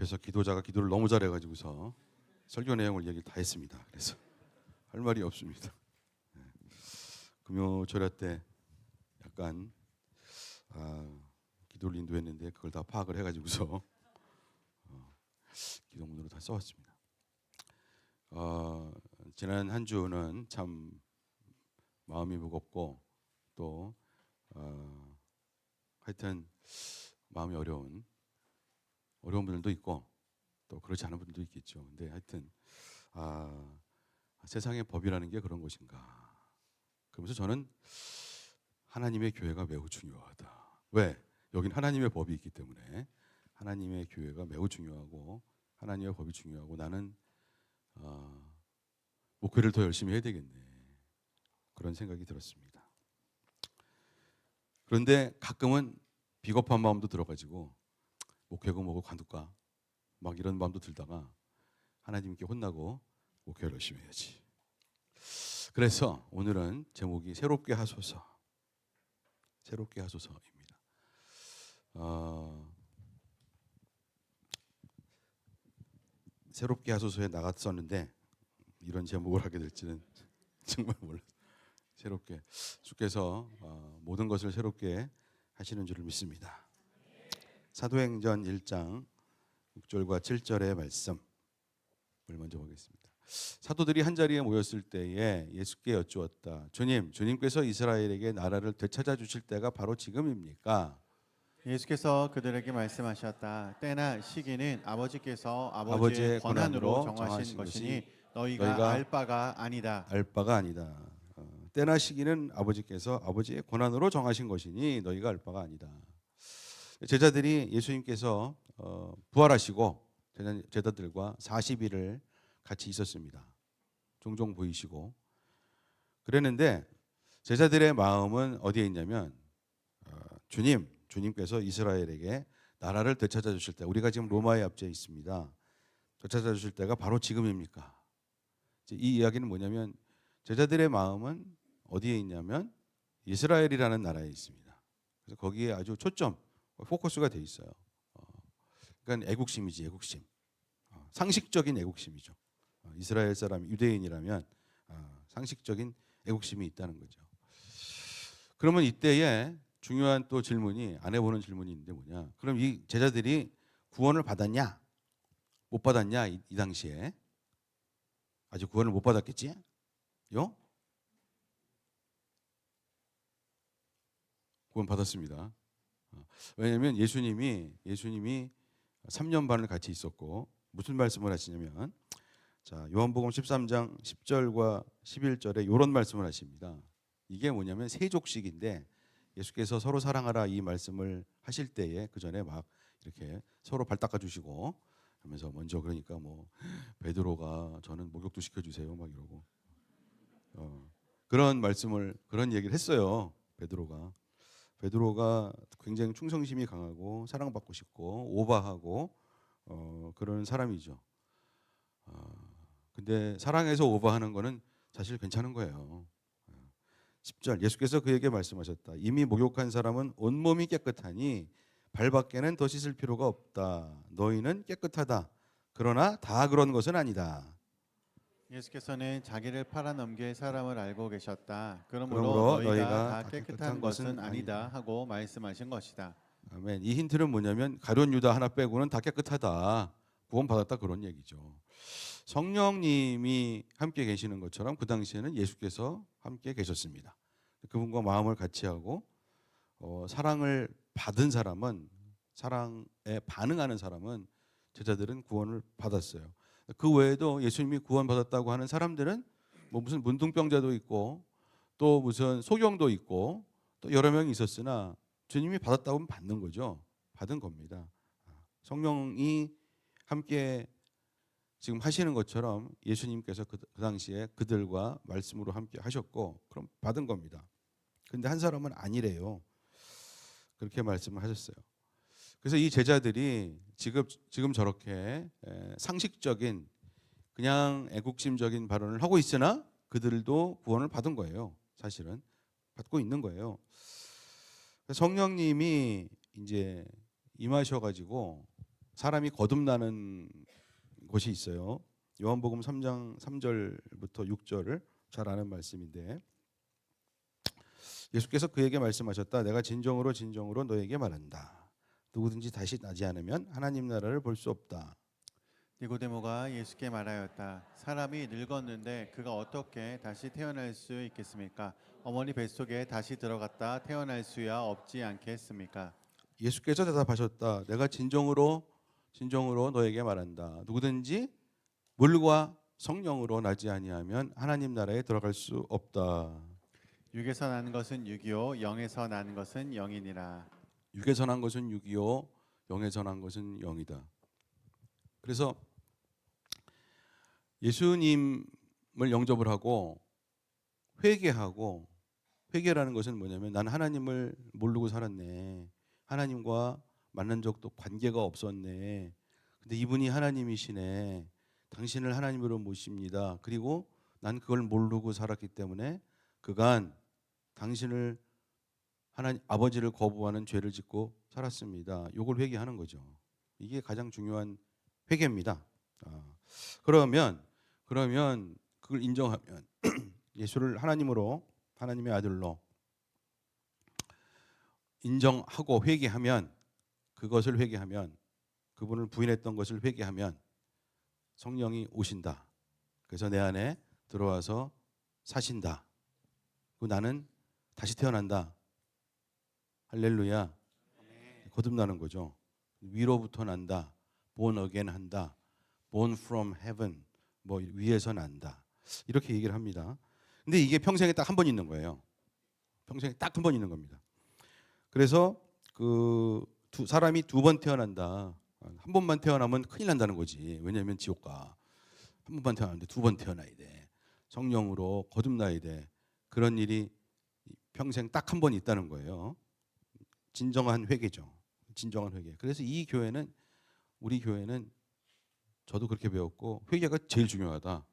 앞에서 기도자가 기도를 너무 잘해가지고서 설교 내용을 얘기 다 했습니다. 그래서 할 말이 없습니다. 금요 절야 때 약간 기도를 인도했는데 그걸 다 파악을 해가지고서 기도문으로 다 써왔습니다. 지난 한 주는 참 마음이 무겁고 또 하여튼 마음이 어려운 분들도 있고 또 그렇지 않은 분들도 있겠죠. 근데 하여튼 세상의 법이라는 게 그런 것인가. 그러면서 저는 하나님의 교회가 매우 중요하다. 왜? 여긴 하나님의 법이 있기 때문에 하나님의 교회가 매우 중요하고 하나님의 법이 중요하고 나는 목회를 더 열심히 해야 되겠네. 그런 생각이 들었습니다. 그런데 가끔은 비겁한 마음도 들어가지고 목회고 뭐고 관둘까 막 이런 마음도 들다가 하나님께 혼나고 목회를 열심히 해야지. 그래서 오늘은 제목이 새롭게 하소서. 새롭게 하소서입니다. 새롭게 하소서에 나갔었는데 이런 제목을 하게 될지는 정말 몰랐어요. 새롭게 주께서 모든 것을 새롭게 하시는 줄을 믿습니다. 사도행전 1장 6절과 7절의 말씀을 먼저 보겠습니다. 사도들이 한자리에 모였을 때에 예수께 여쭈었다. 주님께서 이스라엘에게 나라를 되찾아 주실 때가 바로 지금입니까? 예수께서 그들에게 말씀하셨다. 때나 시기는 아버지께서 아버지의 권한으로 정하신 것이니 너희가 알 바가 아니다. 알 바가 아니다. 때나 시기는 아버지께서 아버지의 권한으로 정하신 것이니 너희가 알 바가 아니다. 제자들이 예수님께서 부활하시고 제자들과 40일을 같이 있었습니다. 종종 보이시고 그랬는데 제자들의 마음은 어디에 있냐면 주님께서 이스라엘에게 나라를 되찾아 주실 때, 우리가 지금 로마의 압제에 있습니다. 되찾아 주실 때가 바로 지금입니까? 이 이야기는 뭐냐면 제자들의 마음은 어디에 있냐면 이스라엘이라는 나라에 있습니다. 그래서 거기에 아주 초점, 포커스가 돼 있어요. 그러니까 애국심이지, 애국심. 상식적인 애국심이죠. 이스라엘 사람, 유대인이라면 상식적인 애국심이 있다는 거죠. 그러면 이때에 중요한 또 질문이, 안 해보는 질문이 있는데 뭐냐? 그럼 이 제자들이 구원을 받았냐? 못 받았냐? 이 당시에 아직 구원을 못 받았겠지? 요? 구원 받았습니다. 왜냐하면 예수님이 3년 반을 같이 있었고 무슨 말씀을 하시냐면 자, 요한복음 13장 10절과 11절에 이런 말씀을 하십니다. 이게 뭐냐면 세족식인데 예수께서 서로 사랑하라 이 말씀을 하실 때에 그 전에 막 이렇게 서로 발 닦아 주시고 하면서 먼저 그러니까 뭐 베드로가 저는 목욕도 시켜 주세요 막 이러고 그런 말씀을 그런 얘기를 했어요. 베드로가 굉장히 충성심이 강하고 사랑받고 싶고 오바하고 그런 사람이죠. 근데 사랑해서 오바하는 거는 사실 괜찮은 거예요. 10절 예수께서 그에게 말씀하셨다. 이미 목욕한 사람은 온몸이 깨끗하니 발밖에는 더 씻을 필요가 없다. 너희는 깨끗하다. 그러나 다 그런 것은 아니다. 예수께서는 자기를 팔아넘길 사람을 알고 계셨다. 그러므로 너희가 다 깨끗한 것은 아니다 하고 말씀하신 것이다. 아멘. 이 힌트는 뭐냐면 가룟 유다 하나 빼고는 다 깨끗하다. 구원 받았다 그런 얘기죠. 성령님이 함께 계시는 것처럼 그 당시에는 예수께서 함께 계셨습니다. 그분과 마음을 같이 하고 사랑을 받은 사람은, 사랑에 반응하는 사람은 제자들은 구원을 받았어요. 그 외에도 예수님이 구원받았다고 하는 사람들은 뭐 무슨 문둥병자도 있고 또 무슨 소경도 있고 또 여러 명이 있었으나 주님이 받았다고 하면 받는 거죠. 받은 겁니다. 성령이 함께 지금 하시는 것처럼 예수님께서 그 당시에 그들과 말씀으로 함께 하셨고 그럼 받은 겁니다. 근데 한 사람은 아니래요. 그렇게 말씀을 하셨어요. 그래서 이 제자들이 지금 저렇게 상식적인 그냥 애국심적인 발언을 하고 있으나 그들도 구원을 받은 거예요. 사실은 받고 있는 거예요. 성령님이 이제 임하셔가지고 사람이 거듭나는 것이 있어요. 요한복음 3장 3절부터 6절을 잘 아는 말씀인데 예수께서 그에게 말씀하셨다. 내가 진정으로 진정으로 너에게 말한다. 누구든지 다시 나지 않으면 하나님 나라를 볼 수 없다. 니고데모가 예수께 말하였다. 사람이 늙었는데 그가 어떻게 다시 태어날 수 있겠습니까? 어머니 뱃속에 다시 들어갔다 태어날 수야 없지 않겠습니까? 예수께서 대답하셨다. 내가 진정으로 너에게 말한다. 누구든지 물과 성령으로 나지 아니하면 하나님 나라에 들어갈 수 없다. 육에서 나는 것은 육이요 영에서 나는 것은 영이니라. 육에서 난 것은 육이요 영에서 난 것은 영이다. 그래서 예수님을 영접을 하고 회개라는 것은 뭐냐면 난 하나님을 모르고 살았네. 하나님과 만난 적도 관계가 없었네. 근데 이분이 하나님이시네. 당신을 하나님으로 모십니다. 그리고 난 그걸 모르고 살았기 때문에 그간 당신을 하나님 아버지를 거부하는 죄를 짓고 살았습니다. 이걸 회개하는 거죠. 이게 가장 중요한 회개입니다. 그러면 그걸 인정하면 예수를 하나님의 아들로 인정하고 회개하면 그것을 회개하면 그분을 부인했던 것을 회개하면 성령이 오신다. 그래서 내 안에 들어와서 사신다. 그리고 나는 다시 태어난다. 할렐루야. 거듭나는 거죠. 위로부터 난다. born again 한다. born from heaven. 뭐 위에서 난다. 이렇게 얘기를 합니다. 근데 이게 평생에 딱 한 번 있는 거예요. 평생에 딱 한 번 있는 겁니다. 그래서 그 사람이 두 번 태어난다. 한 번만 태어나면 큰일 난다는 거지. 왜냐하면 지옥 가. 한 번만 태어나는데 두 번 태어나야 돼. 성령으로 거듭나야 돼. 그런 일이 평생 딱 한 번 있다는 거예요. 진정한 회개죠. 진정한 회개. 그래서 우리 교회는 저도 그렇게 배웠고 회개가 제일 중요하다.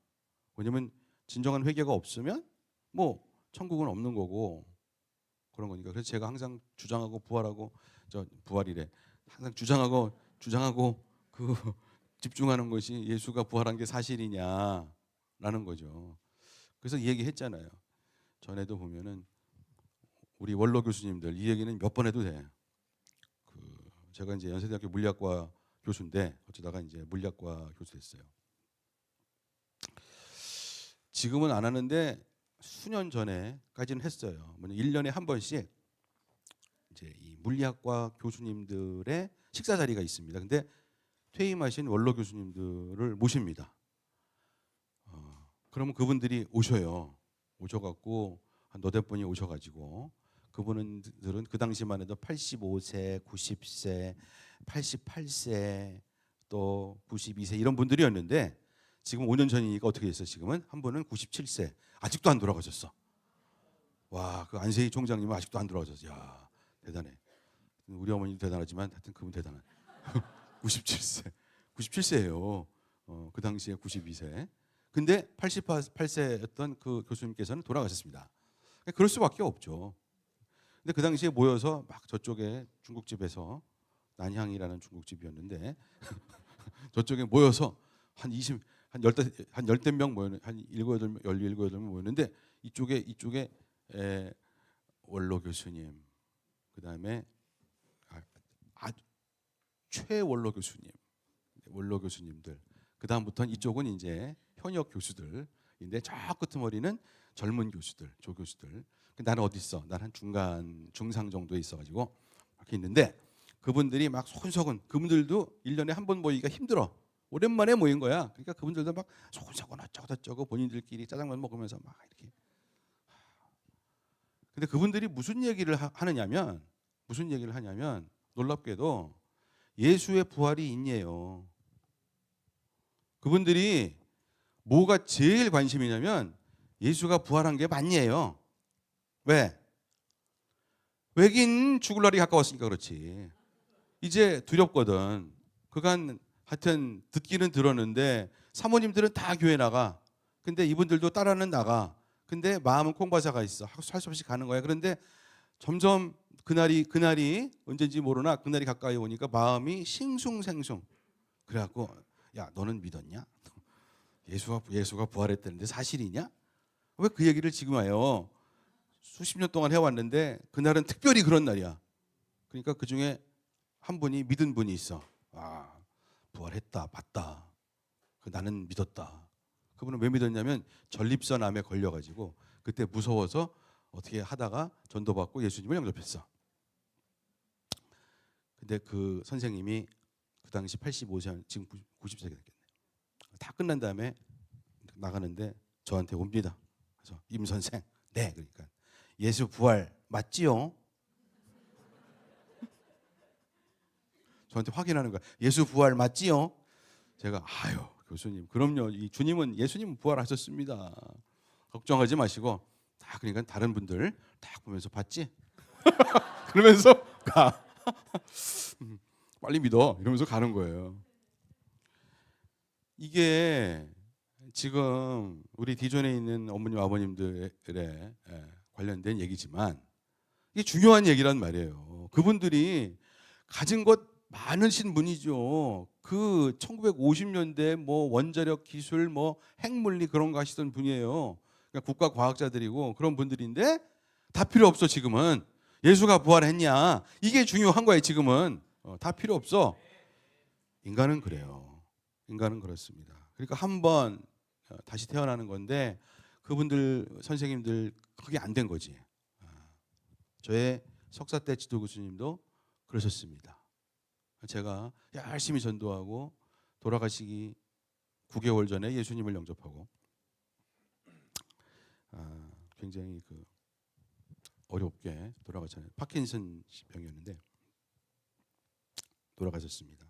왜냐면 진정한 회개가 없으면 뭐 천국은 없는 거고 그런 거니까. 그래서 제가 항상 주장하고 부활이래. 항상 주장하고 그 집중하는 것이 예수가 부활한 게 사실이냐라는 거죠. 그래서 이 얘기했잖아요. 전에도 보면은 우리 원로 교수님들 이 얘기는 몇 번 해도 돼. 제가 이제 연세대학교 물리학과 교수인데 어쩌다가 이제 물리학과 교수 됐어요. 지금은 안 하는데 수년 전에까지는 했어요. 1년에 한 번씩 이제 이 물리학과 교수님들의 식사 자리가 있습니다. 근데 퇴임하신 원로 교수님들을 모십니다. 그러면 그분들이 오셔갖고 한 너댓 분이 오셔가지고 그분들은 그 당시만 해도 85세, 90세, 88세, 또 92세 이런 분들이었는데 지금 5년 전이니까 어떻게 됐어요? 지금은 한 분은 97세 아직도 안 돌아가셨어. 와, 그 안세희 총장님은 아직도 안 돌아가셨어. 야, 대단해. 우리 어머니도 대단하지만 하여튼 그분 대단해. 97세예요. 그 당시에 92세. 근데 88세였던 그 교수님께서는 돌아가셨습니다. 그럴 수밖에 없죠. 근데 그 당시에 모여서 막 저쪽에 중국집에서 난향이라는 중국집이었는데 저쪽에 모여서 한 열댓 명 모였는 한 17명 모였는데 이쪽에 원로 교수님 그다음에 최원로 교수님 원로 교수님들 그다음부터는 이쪽은 이제 현역 교수들인데 저 끄트머리는 젊은 교수들 조교수들. 나는 어디 있어? 나는 한 중상 정도에 있어가지고 이렇게 있는데 그분들이 막 소근소근 그분들도 1년에 한 번 모이기가 힘들어. 오랜만에 모인 거야. 그러니까 그분들도 막 소근소근 어쩌고저쩌고 본인들끼리 짜장면 먹으면서 막 이렇게. 근데 그분들이 무슨 얘기를 하냐면 놀랍게도 예수의 부활이 있냐요. 그분들이 뭐가 제일 관심이냐면 예수가 부활한 게 맞냐요. 왜? 외긴 죽을 날이 가까웠으니까 그렇지. 이제 두렵거든. 그간 하여튼 듣기는 들었는데 사모님들은 다 교회 나가. 근데 이분들도 따라는 나가. 근데 마음은 콩과사가 있어. 할 수 없이 가는 거야. 그런데 점점 그날이 언제인지 모르나 그날이 가까이 오니까 마음이 싱숭생숭. 그래갖고 야 너는 믿었냐? 예수가 부활했다는데 사실이냐? 왜 그 얘기를 지금 해요? 수십 년 동안 해왔는데 그날은 특별히 그런 날이야. 그러니까 그 중에 한 분이 믿은 분이 있어. 아 부활했다, 봤다. 나는 믿었다. 그분은 왜 믿었냐면 전립선암에 걸려가지고 그때 무서워서 어떻게 하다가 전도받고 예수님을 영접했어. 근데 그 선생님이 그 당시 85세, 지금 90세가 됐겠네. 다 끝난 다음에 나가는데 저한테 옵니다. 그래서 임 선생, 네, 그러니까 예수 부활 맞지요? 저한테 확인하는 거야. 예수 부활 맞지요? 제가 아유 교수님, 그럼요. 이 주님은 예수님은 부활하셨습니다. 걱정하지 마시고 다 그러니까 다른 분들 딱 보면서 봤지? 그러면서 가. 빨리 믿어 이러면서 가는 거예요. 이게 지금 우리 디존에 있는 어머님 아버님들의 관련된 얘기지만 이게 중요한 얘기란 말이에요. 그분들이 가진 것 많으신 분이죠. 그 1950년대 뭐 원자력 기술 뭐 핵물리 그런 거 하시던 분이에요. 그러니까 국가 과학자들이고 그런 분들인데 다 필요 없어. 지금은 예수가 부활했냐 이게 중요한 거예요. 지금은 다 필요 없어. 인간은 그래요. 인간은 그렇습니다. 그러니까 한번 다시 태어나는 건데 그분들 선생님들 그게 안 된 거지. 저의 석사 때 지도 교수님도 그러셨습니다. 제가 열심히 전도하고 돌아가시기 9개월 전에 예수님을 영접하고 굉장히 그 어렵게 돌아가셨잖아요. 파킨슨 병이었는데 돌아가셨습니다.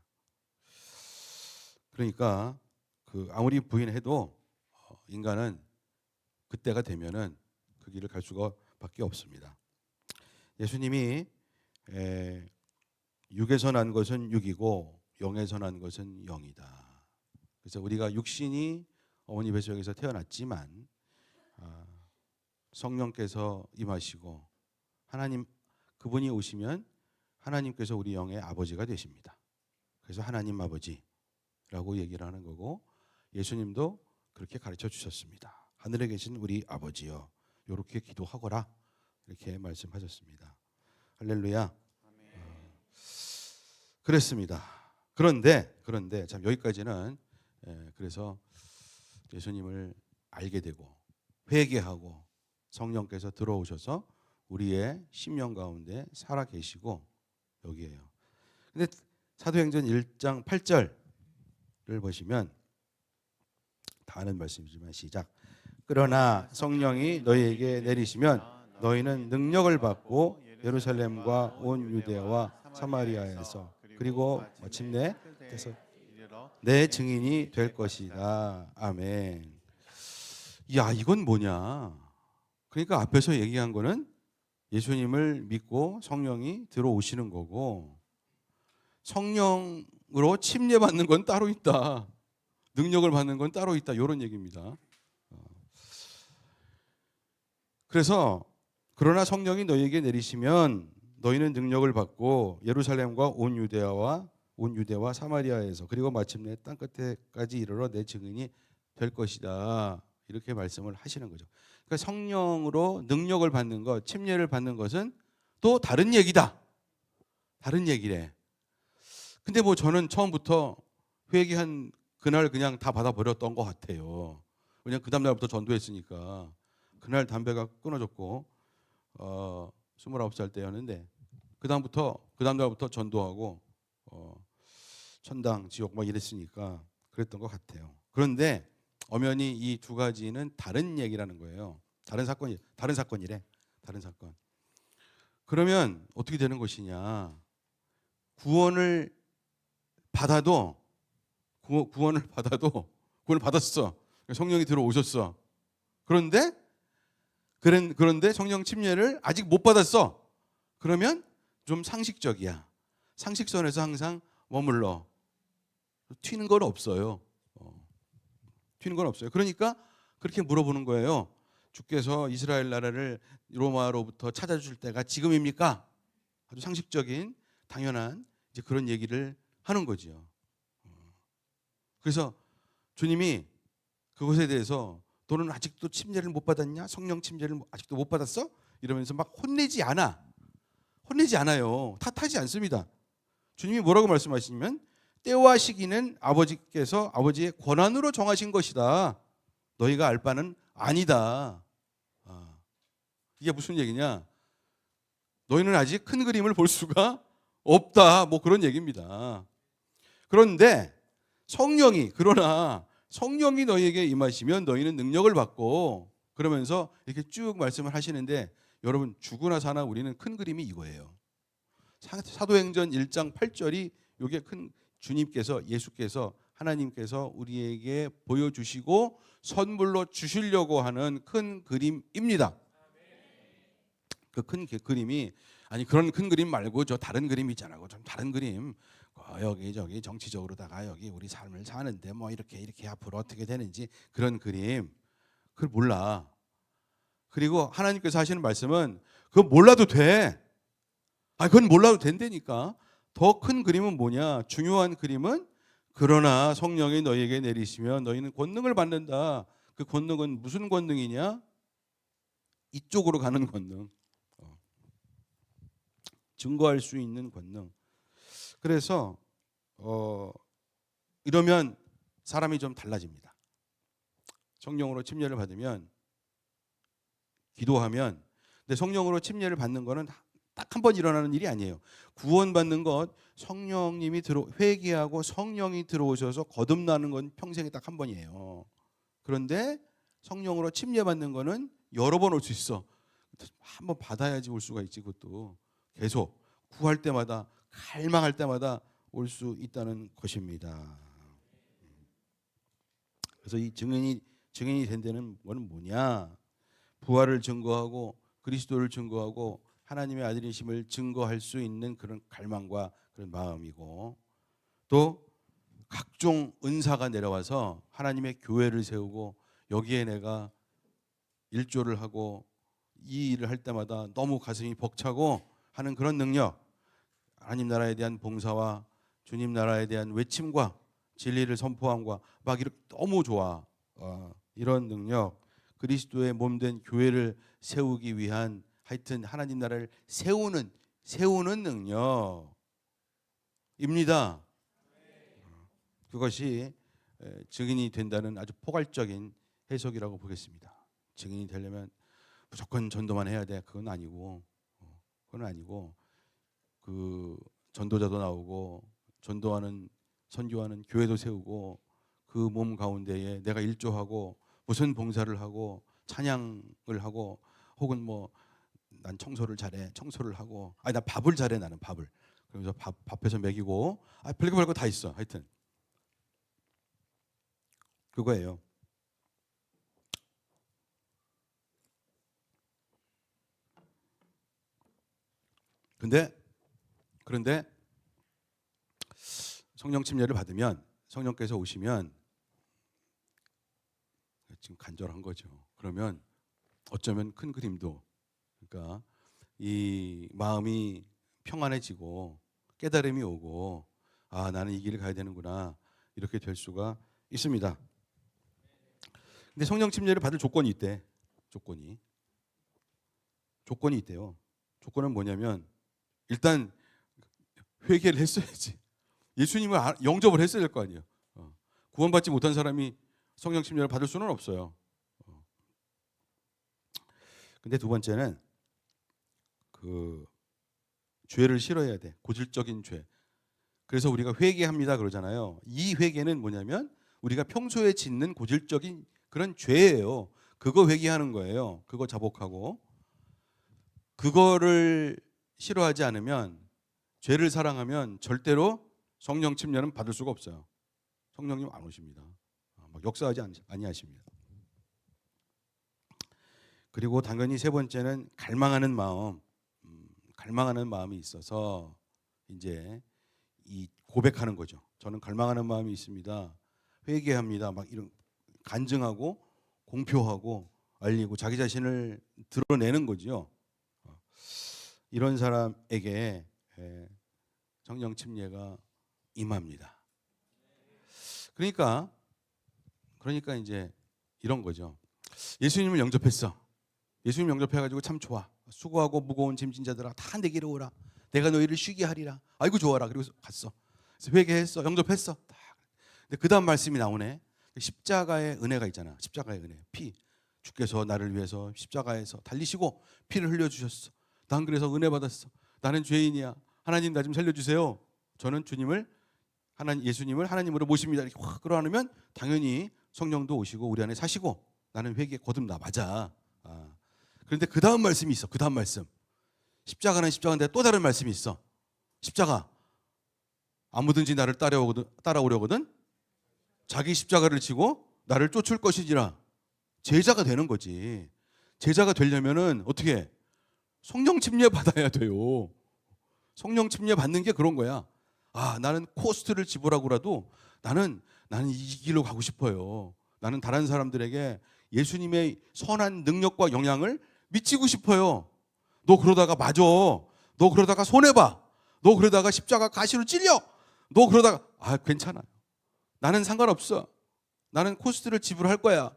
그러니까 그 아무리 부인해도 인간은 그때가 되면은 그 길을 갈 수가 밖에 없습니다. 예수님이 육에서 난 것은 육이고 영에서 난 것은 영이다. 그래서 우리가 육신이 어머니 뱃속에서 태어났지만 성령께서 임하시고 하나님 그분이 오시면 하나님께서 우리 영의 아버지가 되십니다. 그래서 하나님 아버지라고 얘기를 하는 거고 예수님도 그렇게 가르쳐 주셨습니다. 하늘에 계신 우리 아버지여 이렇게 기도하거라 이렇게 말씀하셨습니다. 할렐루야. 그랬습니다. 그런데 참 여기까지는 그래서 예수님을 알게 되고 회개하고 성령께서 들어오셔서 우리의 심령 가운데 살아 계시고 여기에요. 근데 사도행전 1장 8절을 보시면 다 아는 말씀이지만 시작. 그러나 성령이 너희에게 내리시면 너희는 능력을 받고 예루살렘과 온 유대와 사마리아에서 그리고 마침내 내 증인이 될 것이다. 아멘. 야, 이건 뭐냐? 그러니까 앞에서 얘기한 거는 예수님을 믿고 성령이 들어오시는 거고 성령으로 침례받는 건 따로 있다. 능력을 받는 건 따로 있다. 이런 얘기입니다. 그래서 그러나 성령이 너희에게 내리시면 너희는 능력을 받고 예루살렘과 온 유대와 사마리아에서 그리고 마침내 땅 끝에까지 이르러 내 증인이 될 것이다. 이렇게 말씀을 하시는 거죠. 그러니까 성령으로 능력을 받는 것, 침례를 받는 것은 또 다른 얘기다. 다른 얘기래. 근데 뭐 저는 처음부터 회개한 그날 그냥 다 받아버렸던 것 같아요. 왜냐면 그 다음날부터 전도했으니까. 그날 담배가 끊어졌고 29살 때였는데 그 다음날부터 전도하고 천당, 지옥 막 이랬으니까 그랬던 것 같아요. 그런데 엄연히 이 두 가지는 다른 얘기라는 거예요. 다른 사건이래. 다른 사건. 그러면 어떻게 되는 것이냐? 구원을 받아도 구원을 받았어. 성령이 들어오셨어. 그런데 성령 침례를 아직 못 받았어. 그러면 좀 상식적이야. 상식선에서 항상 머물러. 튀는 건 없어요. 그러니까 그렇게 물어보는 거예요. 주께서 이스라엘 나라를 로마로부터 찾아주실 때가 지금입니까? 아주 상식적인 당연한 이제 그런 얘기를 하는 거죠. 그래서 주님이 그것에 대해서 너는 아직도 침례를 못 받았냐? 성령 침례를 아직도 못 받았어? 이러면서 막 혼내지 않아요. 탓하지 않습니다. 주님이 뭐라고 말씀하시냐면 때와 시기는 아버지께서 아버지의 권한으로 정하신 것이다. 너희가 알 바는 아니다. 이게 무슨 얘기냐? 너희는 아직 큰 그림을 볼 수가 없다. 뭐 그런 얘기입니다. 그런데 그러나 성령이 너희에게 임하시면 너희는 능력을 받고, 그러면서 이렇게 쭉 말씀을 하시는데, 여러분 죽으나 사나 우리는 큰 그림이 이거예요. 사도행전 1장 8절이 이게 큰 주님께서, 예수께서, 하나님께서 우리에게 보여주시고 선물로 주시려고 하는 큰 그림입니다. 그 큰 그림이, 아니 그런 큰 그림 말고 저 다른 그림 있잖아요. 좀 다른 그림, 여기 저기 정치적으로다가 여기 우리 삶을 사는데 뭐 이렇게 앞으로 어떻게 되는지 그런 그림, 그걸 몰라. 그리고 하나님께서 하시는 말씀은 그거 몰라도 돼. 그건 몰라도 된다니까. 더 큰 그림은 뭐냐? 중요한 그림은 그러나 성령이 너희에게 내리시면 너희는 권능을 받는다. 그 권능은 무슨 권능이냐? 이쪽으로 가는 권능. 증거할 수 있는 권능. 그래서 이러면 사람이 좀 달라집니다. 성령으로 침례를 받으면, 기도하면. 근데 성령으로 침례를 받는 거는 딱 한 번 일어나는 일이 아니에요. 구원받는 것, 성령님이 회개하고 성령이 들어오셔서 거듭나는 건 평생에 딱 한 번이에요. 그런데 성령으로 침례 받는 거는 여러 번 올 수 있어. 한 번 받아야지 올 수가 있지. 그것도 계속 구할 때마다, 갈망할 때마다 올 수 있다는 것입니다. 그래서 이 증인이 된다는 것은 뭐냐? 부활을 증거하고 그리스도를 증거하고 하나님의 아들이심을 증거할 수 있는 그런 갈망과 그런 마음이고, 또 각종 은사가 내려와서 하나님의 교회를 세우고 여기에 내가 일조를 하고 이 일을 할 때마다 너무 가슴이 벅차고 하는 그런 능력, 하나님 나라에 대한 봉사와 주님 나라에 대한 외침과 진리를 선포함과 막 이렇게 너무 좋아. 이런 능력, 그리스도의 몸된 교회를 세우기 위한, 하여튼 하나님 나라를 세우는 능력입니다. 그것이 증인이 된다는 아주 포괄적인 해석이라고 보겠습니다. 증인이 되려면 무조건 전도만 해야 돼. 그건 아니고 그 전도자도 나오고 전도하는, 선교하는 교회도 세우고, 그 몸 가운데에 내가 일조하고 무슨 봉사를 하고 찬양을 하고, 혹은 뭐 난 청소를 잘해, 청소를 하고, 나 밥을 잘해, 나는 밥을. 그러면서 밥해서 먹이고, 별거 다 있어. 하여튼 그거예요. 그런데 성령 침례를 받으면, 성령께서 오시면, 지금 간절한 거죠. 그러면 어쩌면 큰 그림도, 그러니까 이 마음이 평안해지고 깨달음이 오고, 나는 이 길을 가야 되는구나, 이렇게 될 수가 있습니다. 근데 성령 침례를 받을 조건이 있대. 조건이 있대요. 조건은 뭐냐면, 일단 회개를 했어야지. 예수님을 영접을 했어야 될 거 아니에요. 구원받지 못한 사람이 성령 침례를 받을 수는 없어요. 근데 두 번째는 그 죄를 싫어해야 돼. 고질적인 죄. 그래서 우리가 회개합니다 그러잖아요. 이 회개는 뭐냐면 우리가 평소에 짓는 고질적인 그런 죄예요. 그거 회개하는 거예요. 그거 자복하고, 그거를 싫어하지 않으면, 죄를 사랑하면 절대로 성령 침례는 받을 수가 없어요. 성령님 안 오십니다. 막 역사하지 아니하십니다. 그리고 당연히 세 번째는 갈망하는 마음이 있어서 이제 이 고백하는 거죠. 저는 갈망하는 마음이 있습니다. 회개합니다. 막 이런 간증하고 공표하고 알리고 자기 자신을 드러내는 거죠. 이런 사람에게 성령 침례가 임합니다. 그러니까 이제 이런 거죠. 예수님을 영접했어. 예수님 영접해가지고 참 좋아. 수고하고 무거운 짐진 자들아 다 내게로 오라. 내가 너희를 쉬게 하리라. 아이고 좋아라. 그리고 갔어. 그래서 회개했어. 영접했어. 근데 그 다음 말씀이 나오네. 십자가의 은혜가 있잖아. 십자가의 은혜. 피. 주께서 나를 위해서 십자가에서 달리시고 피를 흘려주셨어. 난 그래서 은혜 받았어. 나는 죄인이야. 하나님 나 좀 살려주세요. 저는 예수님을 하나님으로 모십니다. 이렇게 확 끌어안으면 당연히 성령도 오시고 우리 안에 사시고 나는 회개에 거듭나. 맞아. 그런데 그 다음 말씀이 있어. 그 다음 말씀. 십자가는 십자가인데 또 다른 말씀이 있어. 십자가. 아무든지 나를 따라오려거든 자기 십자가를 지고 나를 쫓을 것이지라. 제자가 되는 거지. 제자가 되려면은 어떻게 해? 성령 침례 받아야 돼요. 성령 침례 받는 게 그런 거야. 나는 코스트를 지불하고라도 나는 이 길로 가고 싶어요. 나는 다른 사람들에게 예수님의 선한 능력과 영향을 미치고 싶어요. 너 그러다가 맞아. 너 그러다가 손해봐. 너 그러다가 십자가 가시로 찔려. 너 그러다가 괜찮아요. 나는 상관없어. 나는 코스트를 지불할 거야.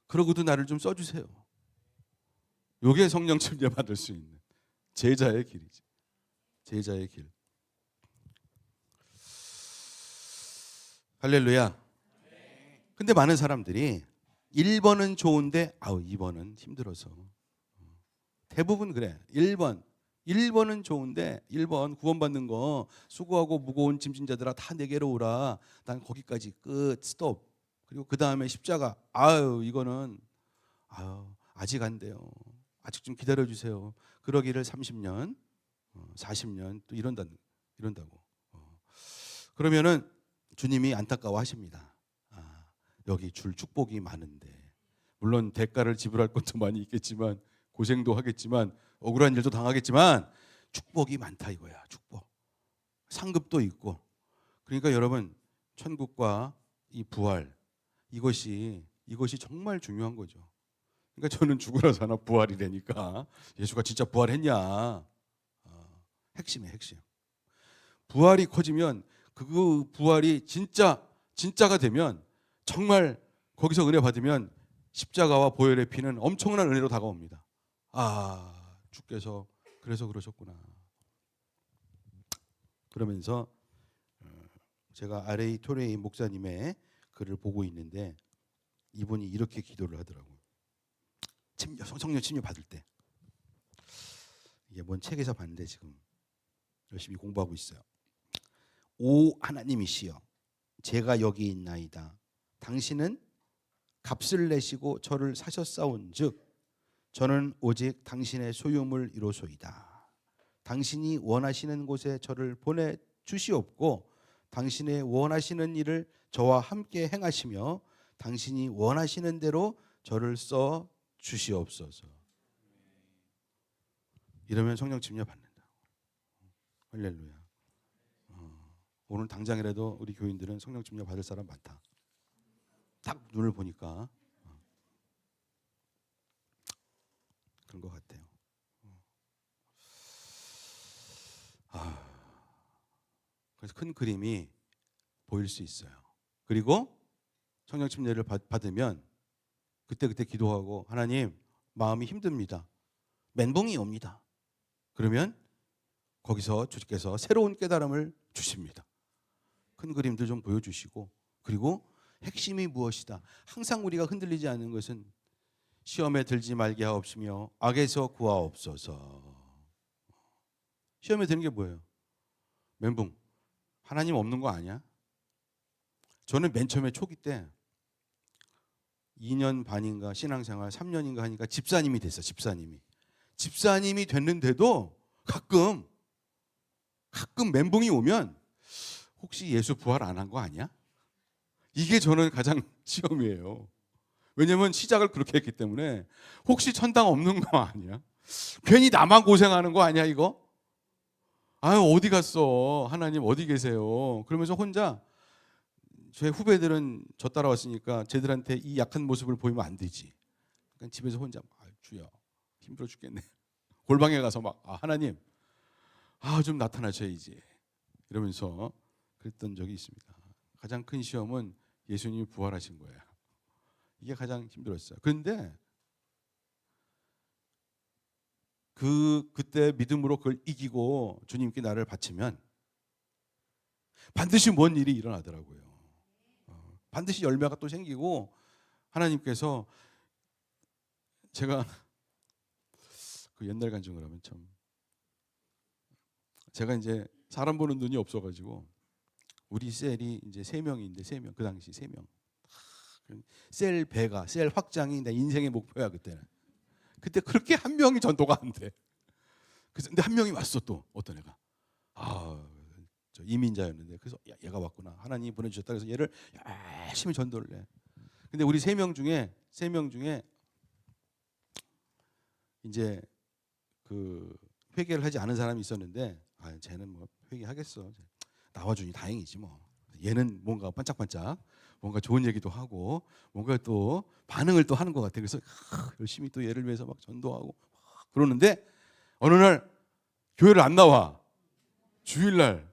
그러고도 나를 좀 써주세요. 요게 성령 침례 받을 수 있는 제자의 길이지. 제자의 길. 할렐루야. 근데 많은 사람들이 1번은 좋은데 2번은 힘들어서. 대부분 그래. 1번은 좋은데 1번 구원받는 거 수고하고 무거운 짐진 자들아 다 내게로 오라. 난 거기까지 끝 스톱. 그리고 그 다음에 십자가. 이거는 아직 안 돼요. 아직 좀 기다려 주세요. 그러기를 30년, 40년 또 이런다고. 그러면은 주님이 안타까워하십니다. 여기 줄 축복이 많은데 물론 대가를 지불할 것도 많이 있겠지만 고생도 하겠지만 억울한 일도 당하겠지만 축복이 많다 이거야. 축복. 상급도 있고. 그러니까 여러분 천국과 이 부활 이것이 정말 중요한 거죠. 그러니까 저는 죽으라 사나 부활이라니까 예수가 진짜 부활했냐. 핵심이에요. 핵심. 부활이 커지면 그 부활이 진짜가 되면 정말 거기서 은혜 받으면 십자가와 보혈의 피는 엄청난 은혜로 다가옵니다. 주께서 그래서 그러셨구나. 그러면서 제가 R.A. 토레이 목사님의 글을 보고 있는데 이분이 이렇게 기도를 하더라고요. 성령 침례 받을 때. 이게 뭔 책에서 봤는데 지금 열심히 공부하고 있어요. 오 하나님이시여 제가 여기 있나이다. 당신은 값을 내시고 저를 사셨사온즉 저는 오직 당신의 소유물 이로소이다. 당신이 원하시는 곳에 저를 보내 주시옵고 당신의 원하시는 일을 저와 함께 행하시며 당신이 원하시는 대로 저를 써 주시옵소서. 이러면 성령 침례 받는다. 할렐루야. 오늘 당장이라도 우리 교인들은 성령 침례 받을 사람 많다. 딱 눈을 보니까 그런 것 같아요. 그래서 큰 그림이 보일 수 있어요. 그리고 성령 침례를 받으면 그때 기도하고 하나님 마음이 힘듭니다. 멘붕이 옵니다. 그러면 거기서 주께서 새로운 깨달음을 주십니다. 큰 그림도 좀 보여주시고 그리고 핵심이 무엇이다. 항상 우리가 흔들리지 않는 것은 시험에 들지 말게 하옵시며 악에서 구하옵소서. 시험에 드는 게 뭐예요? 멘붕. 하나님 없는 거 아니야? 저는 맨 처음에 초기 때 2년 반인가 신앙생활 3년인가 하니까 집사님이 됐어. 집사님이 됐는데도 가끔 멘붕이 오면 혹시 예수 부활 안 한 거 아니야? 이게 저는 가장 시험이에요. 왜냐면 시작을 그렇게 했기 때문에 혹시 천당 없는 거 아니야? 괜히 나만 고생하는 거 아니야 이거? 어디 갔어? 하나님 어디 계세요? 그러면서 혼자 제 후배들은 저 따라왔으니까 쟤들한테 이 약한 모습을 보이면 안 되지. 그러니까 집에서 혼자 주여 힘들어 죽겠네. 골방에 가서 하나님 좀 나타나셔야지 이러면서 그랬던 적이 있습니다. 가장 큰 시험은 예수님이 부활하신 거예요. 이게 가장 힘들었어요. 그런데 그때 믿음으로 그걸 이기고 주님께 나를 바치면 반드시 뭔 일이 일어나더라고요. 반드시 열매가 또 생기고 하나님께서 제가 그 옛날 간증을 하면 참 제가 이제 사람 보는 눈이 없어가지고 우리 셀이 이제 3명인데 3명 그 당시 3명 셀 배가 셀 확장이 내 인생의 목표야 그때는. 그때 그렇게 한 명이 전도가 안 돼. 근데 한 명이 왔어 또 어떤 애가 저 이민자였는데 그래서 야, 얘가 왔구나 하나님이 보내주셨다 그래서 얘를 열심히 전도를 해. 근데 우리 3명 중에 이제 그 회개를 하지 않은 사람이 있었는데 쟤는 뭐 회개하겠어 나와주니 다행이지 뭐. 얘는 뭔가 반짝반짝 뭔가 좋은 얘기도 하고 뭔가 또 반응을 또 하는 것 같아. 그래서 열심히 또 얘를 위해서 막 전도하고 그러는데 어느 날 교회를 안 나와 주일날.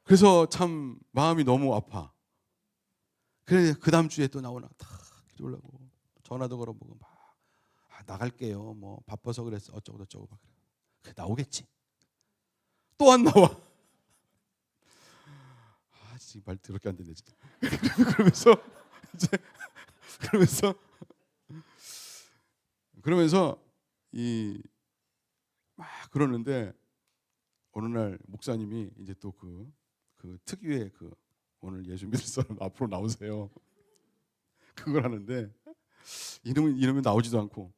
그래서 참 마음이 너무 아파. 그래 그 다음 주에 또 나오나 다 기도하려고 전화도 걸어보고 막 나갈게요 뭐 바빠서 그랬어 어쩌고 저쩌고 막 그래 나오겠지. 또 안 나와. 지금 말 더럽게 안 되네 진짜. 그러면서 이제 그러면서 이 막 그러는데 어느 날 목사님이 이제 또 그 특유의 그 오늘 예수 믿을 사람 앞으로 나오세요. 그걸 하는데 이놈이 나오지도 않고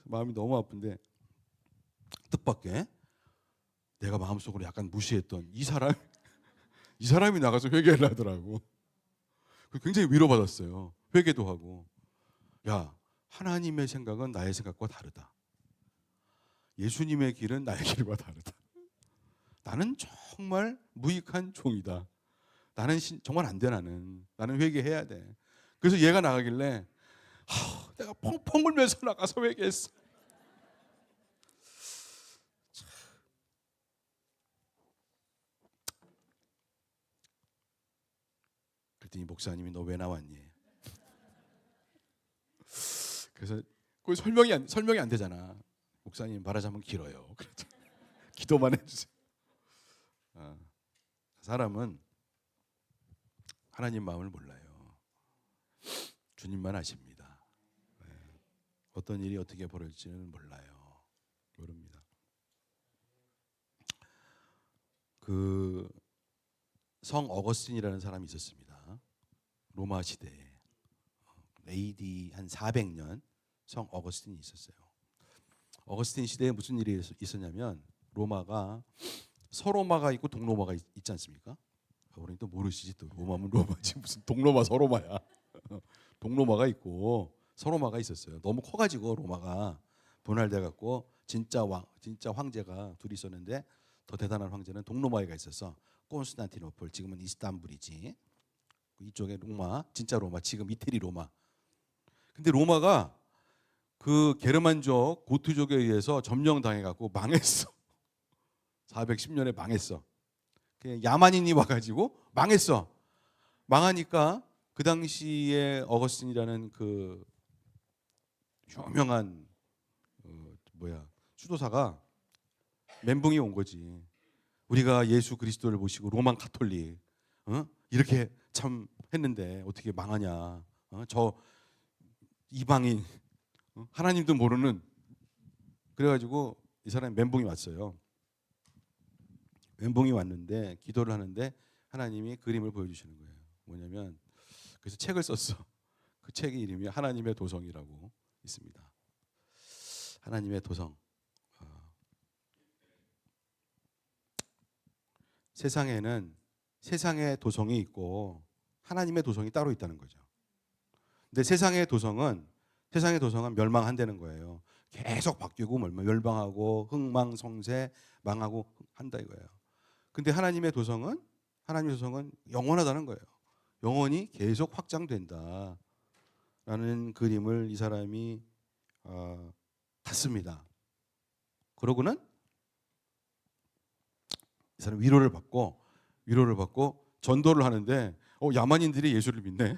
마음이 너무 아픈데 뜻밖의 내가 마음속으로 약간 무시했던 이 사람이 나가서 회개를 하더라고. 굉장히 위로받았어요. 회개도 하고 야 하나님의 생각은 나의 생각과 다르다. 예수님의 길은 나의 길과 다르다. 나는 정말 무익한 종이다. 나는 정말 안 돼. 나는 회개해야 돼. 그래서 얘가 나가길래 내가 펑펑 울면서 나가서 회개했어. 그랬더니 목사님이 너 왜 나왔니? 그래서 그 설명이 안 되잖아. 목사님 말하자면 길어요. 그래서 기도만 해주세요. 사람은 하나님 마음을 몰라요. 주님만 아십니다. 어떤 일이 어떻게 벌어질지는 몰라요. 모릅니다. 그 성 어거스틴이라는 사람이 있었습니다. 로마 시대에 AD 한 400년 성 어거스틴이 있었어요. 어거스틴 시대에 무슨 일이 있었냐면 로마가 서로마가 있고 동로마가 있지 않습니까? 우리는 또 모르시지 또 로마면 로마지 무슨 동로마 서로마야. 동로마가 있고 서로마가 있었어요. 너무 커가지고 로마가 분할돼 갖고 진짜 황제가 둘이 있었는데 더 대단한 황제는 동로마에가 있어서 콘스탄티노플 지금은 이스탄불이지. 이쪽에 로마 진짜 로마 지금 이태리 로마. 근데 로마가 그 게르만족 고트족에 의해서 점령당해 갖고 망했어. 410년에 망했어. 야만인이 와가지고 망했어. 망하니까 그 당시에 어거스틴이라는 그 유명한 수도사가 멘붕이 온 거지. 우리가 예수 그리스도를 모시고 로만 카톨릭 이렇게 참 했는데 어떻게 망하냐. 저 이방인 하나님도 모르는. 그래가지고 이 사람이 멘붕이 왔어요. 멘붕이 왔는데 기도를 하는데 하나님이 그림을 보여주시는 거예요. 뭐냐면 그래서 책을 썼어. 그 책의 이름이 하나님의 도성이라고 있습니다. 하나님의 도성. 세상에는 세상의 도성이 있고 하나님의 도성이 따로 있다는 거죠. 근데 세상의 도성은 멸망한다는 거예요. 계속 바뀌고 멸망하고 흥망성쇠 망하고 한다 이거예요. 근데 하나님의 도성은 영원하다는 거예요. 영원히 계속 확장된다라는 그림을 이 사람이 봤습니다. 그러고는 이 사람 위로를 받고 전도를 하는데 야만인들이 예수를 믿네.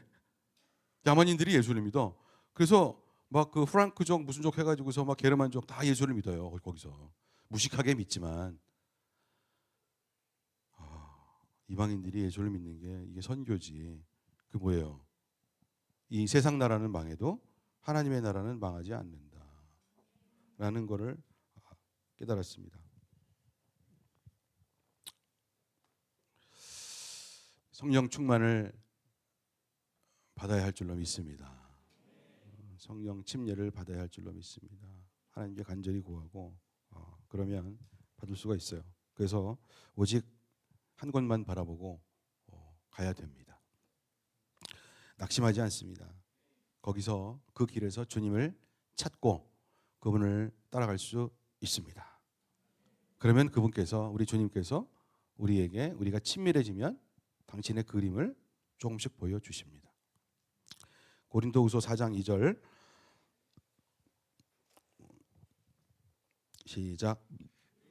야만인들이 예수를 믿어. 그래서 막 그 프랑크족 무슨 족 해가지고서 막 게르만족 다 예수를 믿어요. 거기서 무식하게 믿지만 이방인들이 예수를 믿는 게 이게 선교지. 그 뭐예요? 이 세상 나라는 망해도 하나님의 나라는 망하지 않는다라는 것을 깨달았습니다. 성령 충만을 받아야 할 줄로 믿습니다. 성령 침례를 받아야 할 줄로 믿습니다. 하나님께 간절히 구하고 그러면 받을 수가 있어요. 그래서 오직 한 곳만 바라보고 가야 됩니다. 낙심하지 않습니다. 거기서 그 길에서 주님을 찾고 그분을 따라갈 수 있습니다. 그러면 그분께서 우리 주님께서 우리에게 우리가 친밀해지면 당신의 그림을 조금씩 보여주십니다. 고린도후서 4장 2절 시작.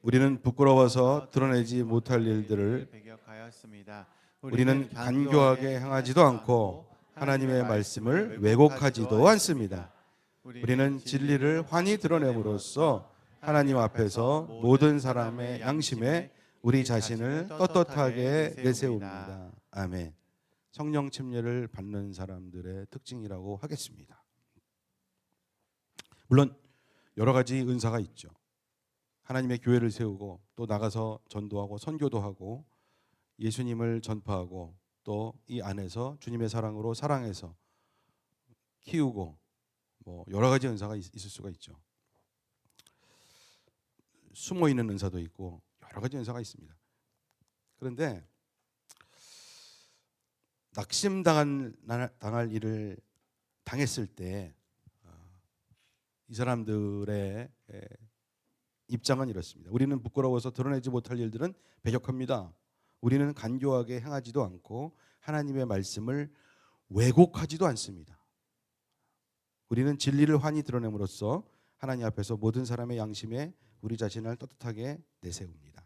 우리는 부끄러워서 드러내지 못할 일들을 배격하였습니다. 우리는 간교하게 행하지도 않고 하나님의 말씀을 왜곡하지도 않습니다. 우리는 진리를 환히 드러냄으로써 하나님 앞에서 모든 사람의 양심에 우리 자신을 떳떳하게 내세웁니다. 아멘. 성령 침례를 받는 사람들의 특징이라고 하겠습니다. 물론 여러 가지 은사가 있죠. 하나님의 교회를 세우고 또 나가서 전도하고 선교도 하고 예수님을 전파하고 또 이 안에서 주님의 사랑으로 사랑해서 키우고 뭐 여러 가지 은사가 있을 수가 있죠. 숨어 있는 은사도 있고 여러 가지 은사가 있습니다. 그런데 낙심당할 일을 당했을 때 이 사람들의 입장은 이렇습니다. 우리는 부끄러워서 드러내지 못할 일들은 배격합니다. 우리는 간교하게 행하지도 않고 하나님의 말씀을 왜곡하지도 않습니다. 우리는 진리를 환히 드러냄으로써 하나님 앞에서 모든 사람의 양심에 우리 자신을 떳떳하게 내세웁니다.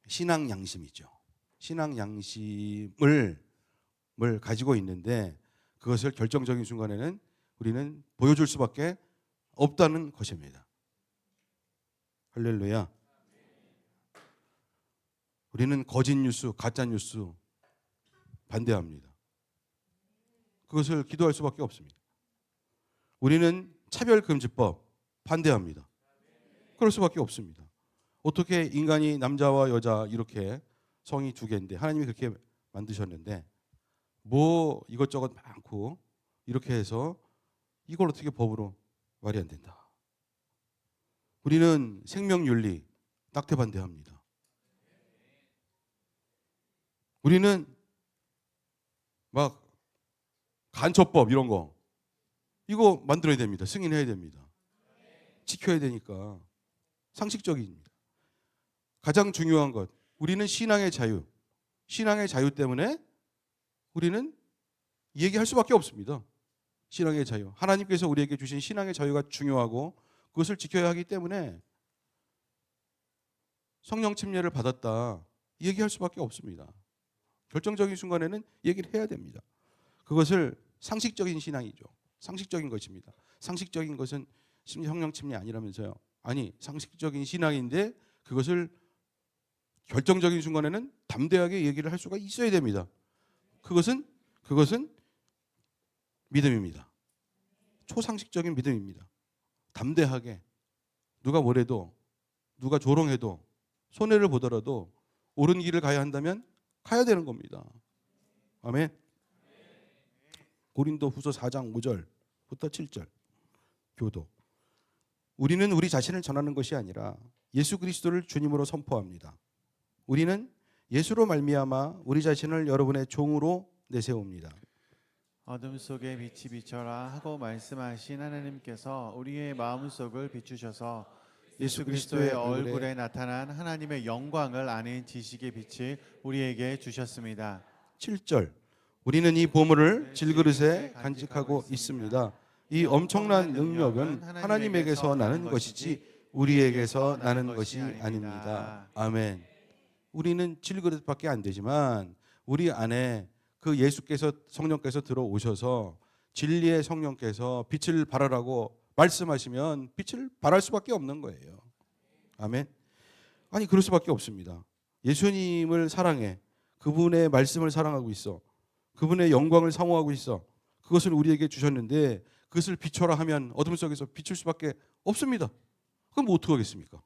신앙 양심이죠. 신앙 양심을 가지고 있는데 그것을 결정적인 순간에는 우리는 보여줄 수밖에 없다는 것입니다. 할렐루야. 우리는 거짓 뉴스, 가짜 뉴스 반대합니다. 그것을 기도할 수밖에 없습니다. 우리는 차별금지법 반대합니다. 그럴 수밖에 없습니다. 어떻게 인간이 남자와 여자 이렇게 성이 두 개인데 하나님이 그렇게 만드셨는데 뭐 이것저것 많고 이렇게 해서 이걸 어떻게 법으로 말이 안 된다. 우리는 생명윤리 낙태 반대합니다. 우리는 막 간첩법 이런 거 이거 만들어야 됩니다. 승인해야 됩니다. 지켜야 되니까 상식적입니다. 가장 중요한 것 우리는 신앙의 자유. 신앙의 자유 때문에 우리는 얘기할 수밖에 없습니다. 신앙의 자유. 하나님께서 우리에게 주신 신앙의 자유가 중요하고 그것을 지켜야 하기 때문에 성령 침례를 받았다 얘기할 수밖에 없습니다. 결정적인 순간에는 얘기를 해야 됩니다. 그것을 상식적인 신앙이죠. 상식적인 것입니다. 상식적인 것은 성령 침례 아니라면서요. 아니 상식적인 신앙인데 그것을 결정적인 순간에는 담대하게 얘기를 할 수가 있어야 됩니다. 그것은 믿음입니다. 초상식적인 믿음입니다. 담대하게 누가 뭐래도 누가 조롱해도 손해를 보더라도 옳은 길을 가야 한다면 가야 되는 겁니다. 아멘. 고린도후서 4장 5절부터 7절 교도. 우리는 우리 자신을 전하는 것이 아니라 예수 그리스도를 주님으로 선포합니다. 우리는 예수로 말미암아 우리 자신을 여러분의 종으로 내세웁니다. 어둠 속에 빛이 비춰라 하고 말씀하신 하나님께서 우리의 마음속을 비추셔서 예수 그리스도의 얼굴에 나타난 하나님의 영광을 아는 지식의 빛을 우리에게 주셨습니다. 7절. 우리는 이 보물을 질그릇에 간직하고 있습니다. 이 엄청난 능력은 하나님에게서 나는 것이지 우리에게서 나는 것이 아닙니다. 아멘. 우리는 질그릇밖에 안 되지만 우리 안에 그 예수께서 성령께서 들어오셔서 진리의 성령께서 빛을 발하라고 말씀하시면 빛을 발할 수밖에 없는 거예요. 아멘. 아니 그럴 수밖에 없습니다. 예수님을 사랑해. 그분의 말씀을 사랑하고 있어. 그분의 영광을 사모하고 있어. 그것을 우리에게 주셨는데 그것을 비춰라 하면 어둠 속에서 비출 수밖에 없습니다. 그럼 뭐 어떻게 하겠습니까?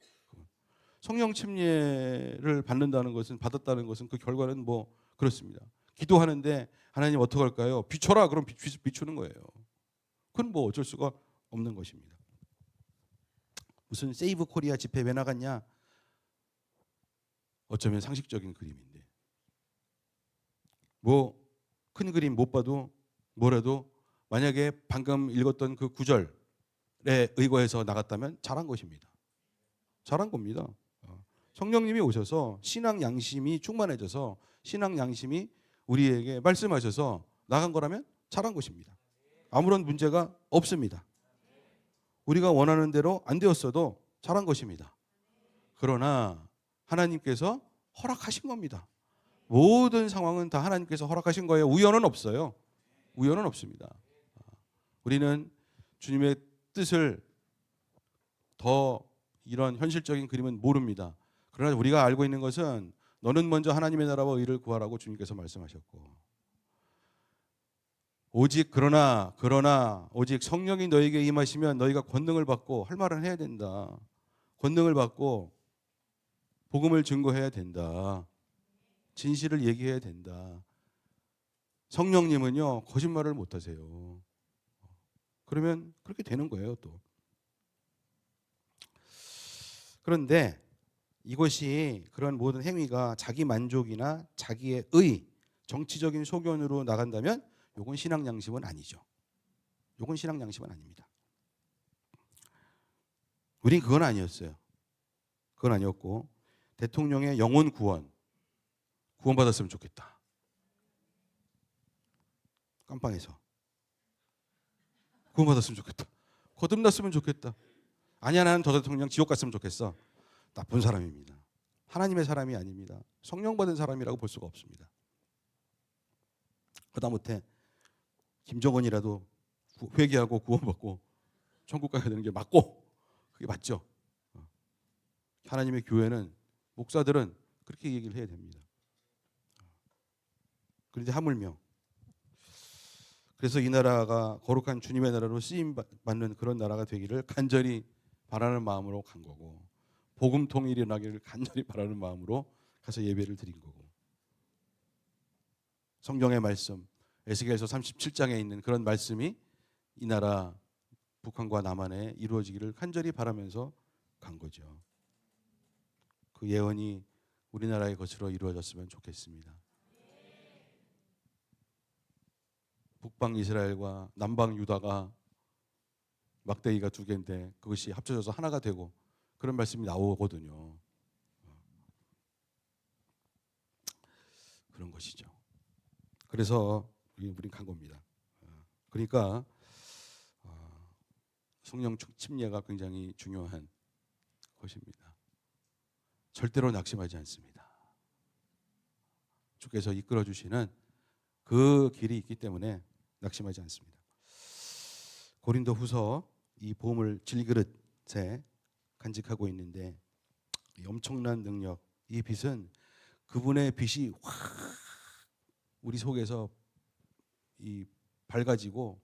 성령 침례를 받았다는 것은 그 결과는 뭐 그렇습니다. 기도하는데 하나님 어떻게 할까요? 비춰라. 그럼 비추는 거예요. 그건 뭐 어쩔 수가 없는 것입니다. 무슨 세이브 코리아 집회 왜 나갔냐? 어쩌면 상식적인 그림인데 뭐 큰 그림 못 봐도 뭐라도 만약에 방금 읽었던 그 구절에 의거해서 나갔다면 잘한 것입니다. 잘한 겁니다. 성령님이 오셔서 신앙 양심이 충만해져서 신앙 양심이 우리에게 말씀하셔서 나간 거라면 잘한 것입니다. 아무런 문제가 없습니다. 우리가 원하는 대로 안 되었어도 잘한 것입니다. 그러나 하나님께서 허락하신 겁니다. 모든 상황은 다 하나님께서 허락하신 거예요. 우연은 없어요. 우연은 없습니다. 우리는 주님의 뜻을 더 이런 현실적인 그림은 모릅니다. 그러나 우리가 알고 있는 것은 너는 먼저 하나님의 나라와 의를 구하라고 주님께서 말씀하셨고 오직 그러나 오직 성령이 너에게 임하시면 너희가 권능을 받고 할 말은 해야 된다. 권능을 받고 복음을 증거해야 된다. 진실을 얘기해야 된다. 성령님은요 거짓말을 못 하세요. 그러면 그렇게 되는 거예요 또. 그런데 이것이 그런 모든 행위가 자기 만족이나 자기의 정치적인 소견으로 나간다면 이건 신앙 양심은 아니죠. 이건 신앙 양심은 아닙니다. 우린 그건 아니었어요. 그건 아니었고 대통령의 영혼 구원받았으면 좋겠다. 깜빵에서 구원받았으면 좋겠다. 거듭났으면 좋겠다. 아니야 나는 저 대통령 지옥 갔으면 좋겠어. 나쁜 사람입니다. 하나님의 사람이 아닙니다. 성령 받은 사람이라고 볼 수가 없습니다. 하다못해 김정은이라도 회개하고 구원받고 천국 가야 되는 게 맞고 그게 맞죠. 하나님의 교회는 목사들은 그렇게 얘기를 해야 됩니다. 그런데 하물며 그래서 이 나라가 거룩한 주님의 나라로 쓰임 받는 그런 나라가 되기를 간절히 바라는 마음으로 간 거고 복음 통일이 일어나기를 간절히 바라는 마음으로 가서 예배를 드린 거고 성경의 말씀 에스겔서 37장에 있는 그런 말씀이 이 나라 북한과 남한에 이루어지기를 간절히 바라면서 간 거죠. 그 예언이 우리나라의 것으로 이루어졌으면 좋겠습니다. 북방 이스라엘과 남방 유다가 막대기가 두 개인데 그것이 합쳐져서 하나가 되고 그런 말씀이 나오거든요. 그런 것이죠. 그래서 우린 간 겁니다. 그러니까 성령 침례가 굉장히 중요한 것입니다. 절대로 낙심하지 않습니다. 주께서 이끌어 주시는 그 길이 있기 때문에 낙심하지 않습니다. 고린도후서 이 보물 질그릇에 간직하고 있는데 이 엄청난 능력, 이 빛은 그분의 빛이 확 우리 속에서 이 밝아지고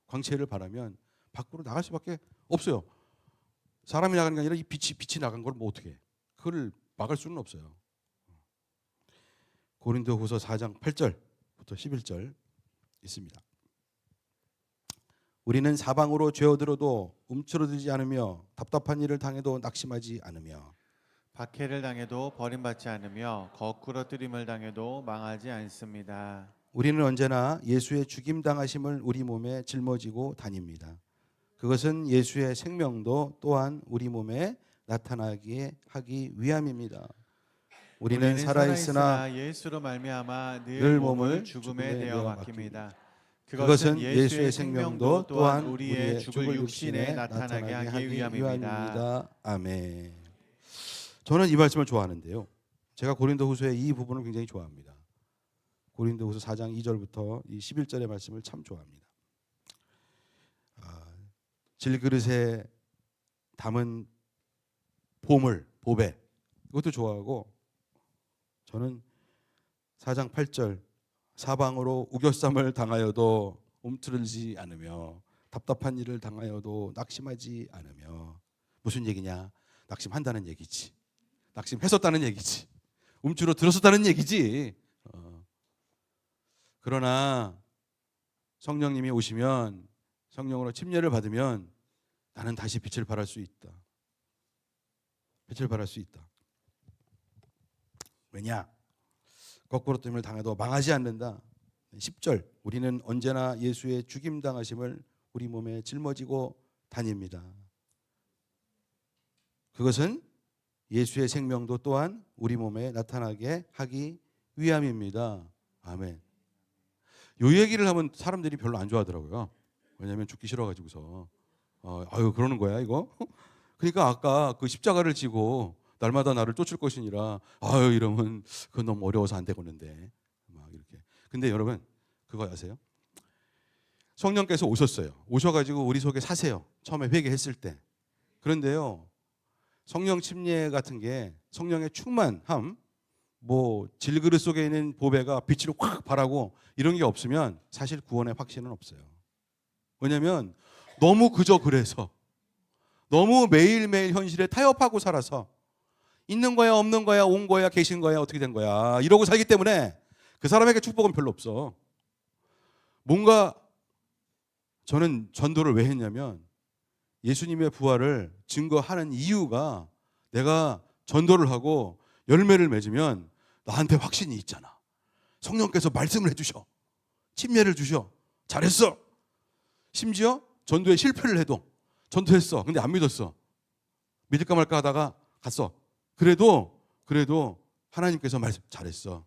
광채를 바라면 밖으로 나갈 수밖에 없어요. 사람이 나가는 게 아니라 이 빛이 나간 걸 뭐 어떻게 해? 그걸 막을 수는 없어요. 고린도후서 4장 8절부터 11절 있습니다. 우리는 사방으로 죄어들어도 움츠러들지 않으며 답답한 일을 당해도 낙심하지 않으며 박해를 당해도 버림받지 않으며 거꾸로 뜨림을 당해도 망하지 않습니다. 우리는 언제나 예수의 죽임 당하심을 우리 몸에 짊어지고 다닙니다. 그것은 예수의 생명도 또한 우리 몸에 나타나게 하기 위함입니다. 우리는 살아있으나 예수로 말미암아 늘 늘 몸을 몸을 죽음에 내어 맡깁니다. 그것은 예수의 생명도 또한 우리의 죽을 육신에 나타나게 하기 위함입니다. 아멘. 저는 이 말씀을 좋아하는데요. 제가 고린도후서의 이 부분을 굉장히 좋아합니다. 고린도후서 4장 2절부터 이 11절의 말씀을 참 좋아합니다. 질그릇에 담은 보물, 보배 이것도 좋아하고, 저는 4장 8절 사방으로 우겨쌈을 당하여도 움츠러들지 않으며 답답한 일을 당하여도 낙심하지 않으며. 무슨 얘기냐? 낙심한다는 얘기지. 낙심했었다는 얘기지. 움츠러들었었다는 얘기지. 그러나 성령님이 오시면, 성령으로 침례를 받으면 나는 다시 빛을 발할 수 있다. 빛을 발할 수 있다. 왜냐? 거꾸로 뜸을 당해도 망하지 않는다. 10절 우리는 언제나 예수의 죽임당하심을 우리 몸에 짊어지고 다닙니다. 그것은 예수의 생명도 또한 우리 몸에 나타나게 하기 위함입니다. 아멘. 요 얘기를 하면 사람들이 별로 안 좋아하더라고요. 왜냐하면 죽기 싫어가지고서 아유 그러는 거야 이거? 그러니까 아까 그 십자가를 지고 날마다 나를 쫓을 것이니라 아유 이러면 그건 너무 어려워서 안 되겠는데 막 이렇게. 근데 여러분 그거 아세요? 성령께서 오셨어요. 오셔가지고 우리 속에 사세요. 처음에 회개했을 때. 그런데요 성령 침례 같은 게 성령의 충만함, 뭐 질그릇 속에 있는 보배가 빛으로 확 발하고 이런 게 없으면 사실 구원의 확신은 없어요. 왜냐하면 너무 그저 그래서, 너무 매일매일 현실에 타협하고 살아서 있는 거야 없는 거야 온 거야 계신 거야 어떻게 된 거야 이러고 살기 때문에 그 사람에게 축복은 별로 없어. 뭔가 저는 전도를 왜 했냐면 예수님의 부활을 증거하는 이유가 내가 전도를 하고 열매를 맺으면 나한테 확신이 있잖아. 성령께서 말씀을 해주셔. 침례를 주셔. 잘했어. 심지어 전도에 실패를 해도 전도했어. 근데 안 믿었어. 믿을까 말까 하다가 갔어. 그래도 하나님께서 말씀 잘했어.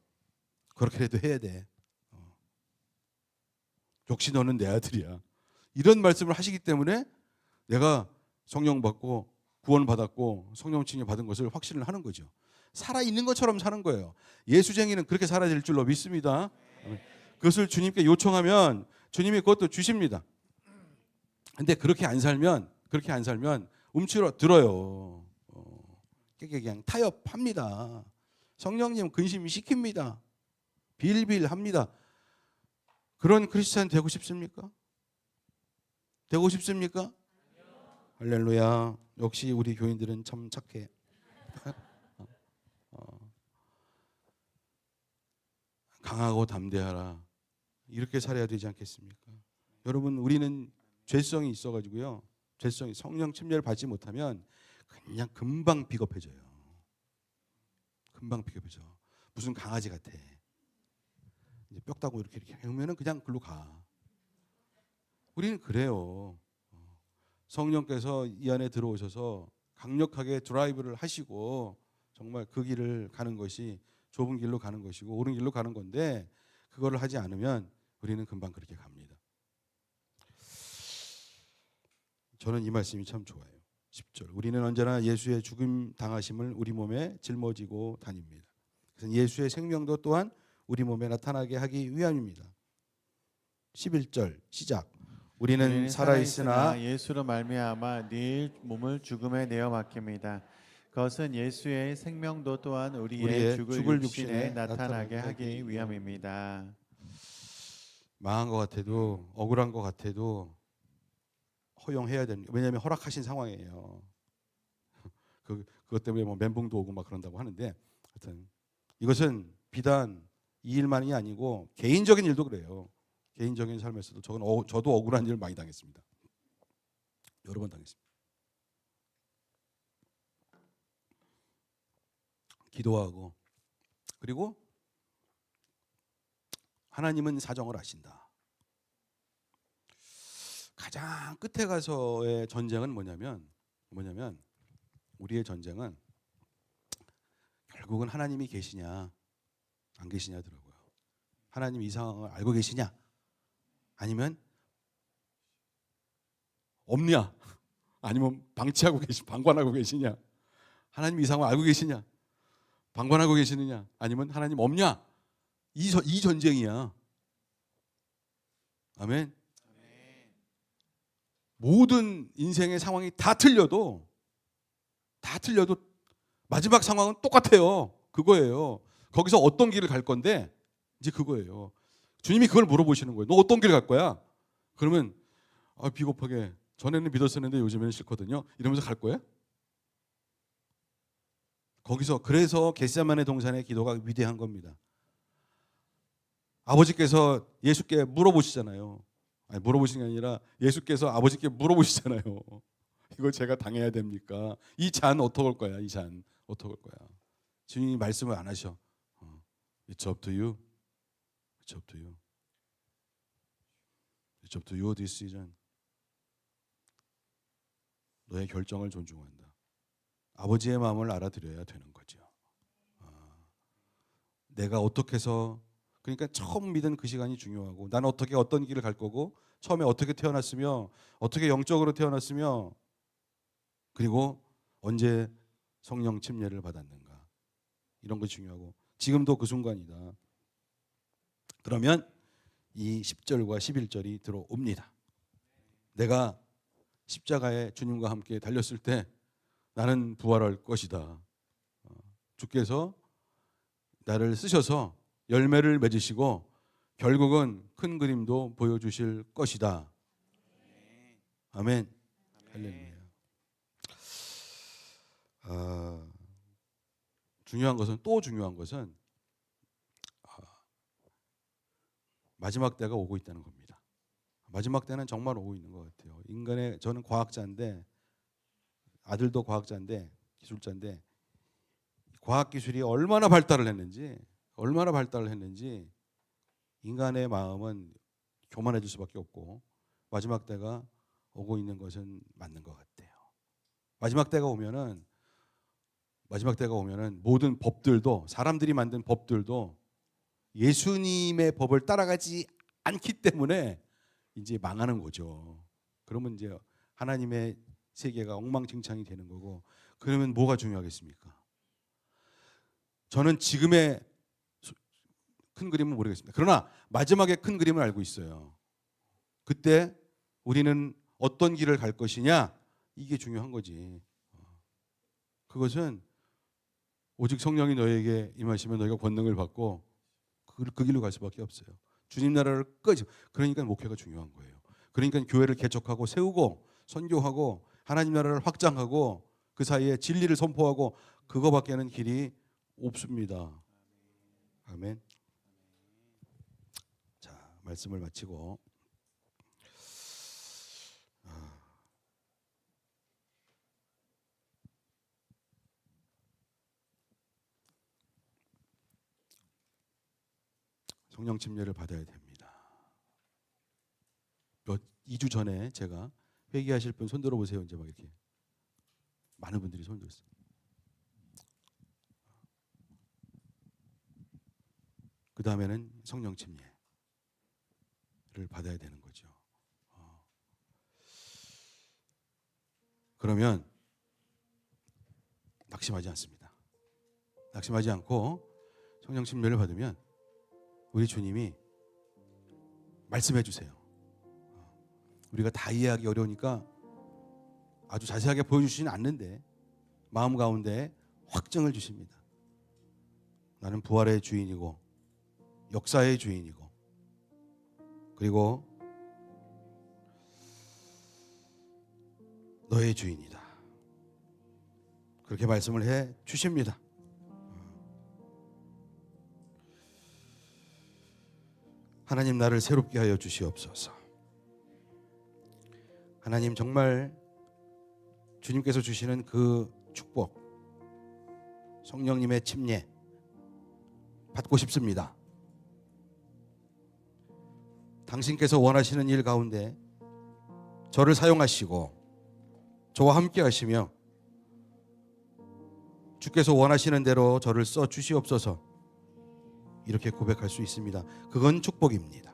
그렇게라도 해야 돼. 역시 너는 내 아들이야. 이런 말씀을 하시기 때문에 내가 성령 받고 구원 받았고 성령 칭의 받은 것을 확신을 하는 거죠. 살아있는 것처럼 사는 거예요. 예수쟁이는 그렇게 살아야 될 줄로 믿습니다. 그것을 주님께 요청하면 주님이 그것도 주십니다. 근데 그렇게 안 살면 움츠러들어요. 그냥 타협합니다. 성령님 근심 시킵니다. 빌빌합니다. 그런 크리스찬 되고 싶습니까? 되고 싶습니까? 할렐루야. 역시 우리 교인들은 참 착해. 강하고 담대하라. 이렇게 살아야 되지 않겠습니까? 여러분 우리는 죄성이 있어가지고요. 죄성이 성령 침례를 받지 못하면 그냥 금방 비겁해져요. 금방 비겁해져. 무슨 강아지 같아. 이제 뼈 따고 이렇게 하면은 그냥 글로 가. 우리는 그래요. 성령께서 이 안에 들어오셔서 강력하게 드라이브를 하시고 정말 그 길을 가는 것이 좁은 길로 가는 것이고 옳은 길로 가는 건데 그거를 하지 않으면 우리는 금방 그렇게 갑니다. 저는 이 말씀이 참 좋아요. 10절 우리는 언제나 예수의 죽임 당하심을 우리 몸에 짊어지고 다닙니다. 그래서 예수의 생명도 또한 우리 몸에 나타나게 하기 위함입니다. 11절 시작. 우리는 살아있으나 예수로 말미암아 네 몸을 죽음에 내어 맡깁니다. 그것은 예수의 생명도 또한 우리의 죽을 육신에 나타나게 하기 위함입니다. 망한 것 같아도 억울한 것 같아도 허용해야 되는. 왜냐하면 허락하신 상황이에요. 그것 때문에 뭐 멘붕도 오고 막 그런다고 하는데 하여튼 이것은 비단 이 일만이 아니고 개인적인 일도 그래요. 개인적인 삶에서도 저도 억울한 일을 많이 당했습니다. 여러 번 당했습니다. 기도하고 그리고 하나님은 사정을 아신다. 가장 끝에 가서의 전쟁은 뭐냐면 우리의 전쟁은 결국은 하나님이 계시냐 안 계시냐더라고요. 하나님 이 상황을 알고 계시냐 아니면 없냐 아니면 방관하고 계시냐. 하나님 이 상황을 알고 계시냐 방관하고 계시느냐 아니면 하나님 없냐 이 전쟁이야. 아멘. 모든 인생의 상황이 다 틀려도 마지막 상황은 똑같아요. 그거예요. 거기서 어떤 길을 갈 건데 이제 그거예요. 주님이 그걸 물어보시는 거예요. 너 어떤 길 갈 거야? 그러면 비겁하게 전에는 믿었었는데 요즘에는 싫거든요. 이러면서 갈 거야? 거기서 그래서 겟세마네 동산의 기도가 위대한 겁니다. 아버지께서 예수께 물어보시잖아요. 아니, 물어보신 게 아니라 예수께서 아버지께 물어보시잖아요. 이걸 제가 당해야 됩니까? 이 잔 어떻게 할 거야? 이 잔 어떻게 할 거야? 주님이 말씀을 안 하셔. It's up to you. It's up to you. It's up to your decision. 너의 결정을 존중한다. 아버지의 마음을 알아들여야 되는 거죠. 내가 어떻게 해서 그러니까 처음 믿은 그 시간이 중요하고 나는 어떻게 어떤 길을 갈 거고 처음에 어떻게 태어났으며 어떻게 영적으로 태어났으며 그리고 언제 성령 침례를 받았는가 이런 거 중요하고 지금도 그 순간이다. 그러면 이 10절과 11절이 들어옵니다. 내가 십자가에 주님과 함께 달렸을 때 나는 부활할 것이다. 주께서 나를 쓰셔서 열매를 맺으시고 결국은 큰 그림도 보여주실 것이다. 아멘. 할렐루야. 중요한 것은 마지막 때가 오고 있다는 겁니다. 마지막 때는 정말 오고 있는 것 같아요. 저는 과학자인데 아들도 과학자인데 기술자인데 과학 기술이 얼마나 발달을 했는지 인간의 마음은 교만해질 수밖에 없고 마지막 때가 오고 있는 것은 맞는 것 같아요. 마지막 때가 오면은 모든 법들도 사람들이 만든 법들도 예수님의 법을 따라가지 않기 때문에 이제 망하는 거죠. 그러면 이제 하나님의 세계가 엉망진창이 되는 거고 그러면 뭐가 중요하겠습니까? 저는 지금의 큰 그림은 모르겠습니다. 그러나 마지막에 큰 그림을 알고 있어요. 그때 우리는 어떤 길을 갈 것이냐 이게 중요한 거지. 그것은 오직 성령이 너에게 임하시면 너희가 권능을 받고 그 길로 갈 수밖에 없어요. 주님 나라를 그러니까 목회가 중요한 거예요. 그러니까 교회를 개척하고 세우고 선교하고 하나님 나라를 확장하고 그 사이에 진리를 선포하고 그거밖에는 길이 없습니다. 아멘. 자, 말씀을 마치고 성령 침례를 받아야 됩니다. 2주 전에 제가 회개하실 분 손 들어보세요. 이제 막 이렇게 많은 분들이 손 들었어요. 그 다음에는 성령 침례를 받아야 되는 거죠. 그러면 낙심하지 않습니다. 낙심하지 않고 성령 침례를 받으면 우리 주님이 말씀해 주세요. 우리가 다 이해하기 어려우니까 아주 자세하게 보여주시진 않는데 마음 가운데 확증을 주십니다. 나는 부활의 주인이고 역사의 주인이고 그리고 너의 주인이다. 그렇게 말씀을 해 주십니다. 하나님 나를 새롭게 하여 주시옵소서. 하나님 정말 주님께서 주시는 그 축복 성령님의 침례 받고 싶습니다. 당신께서 원하시는 일 가운데 저를 사용하시고 저와 함께 하시며 주께서 원하시는 대로 저를 써 주시옵소서. 이렇게 고백할 수 있습니다. 그건 축복입니다.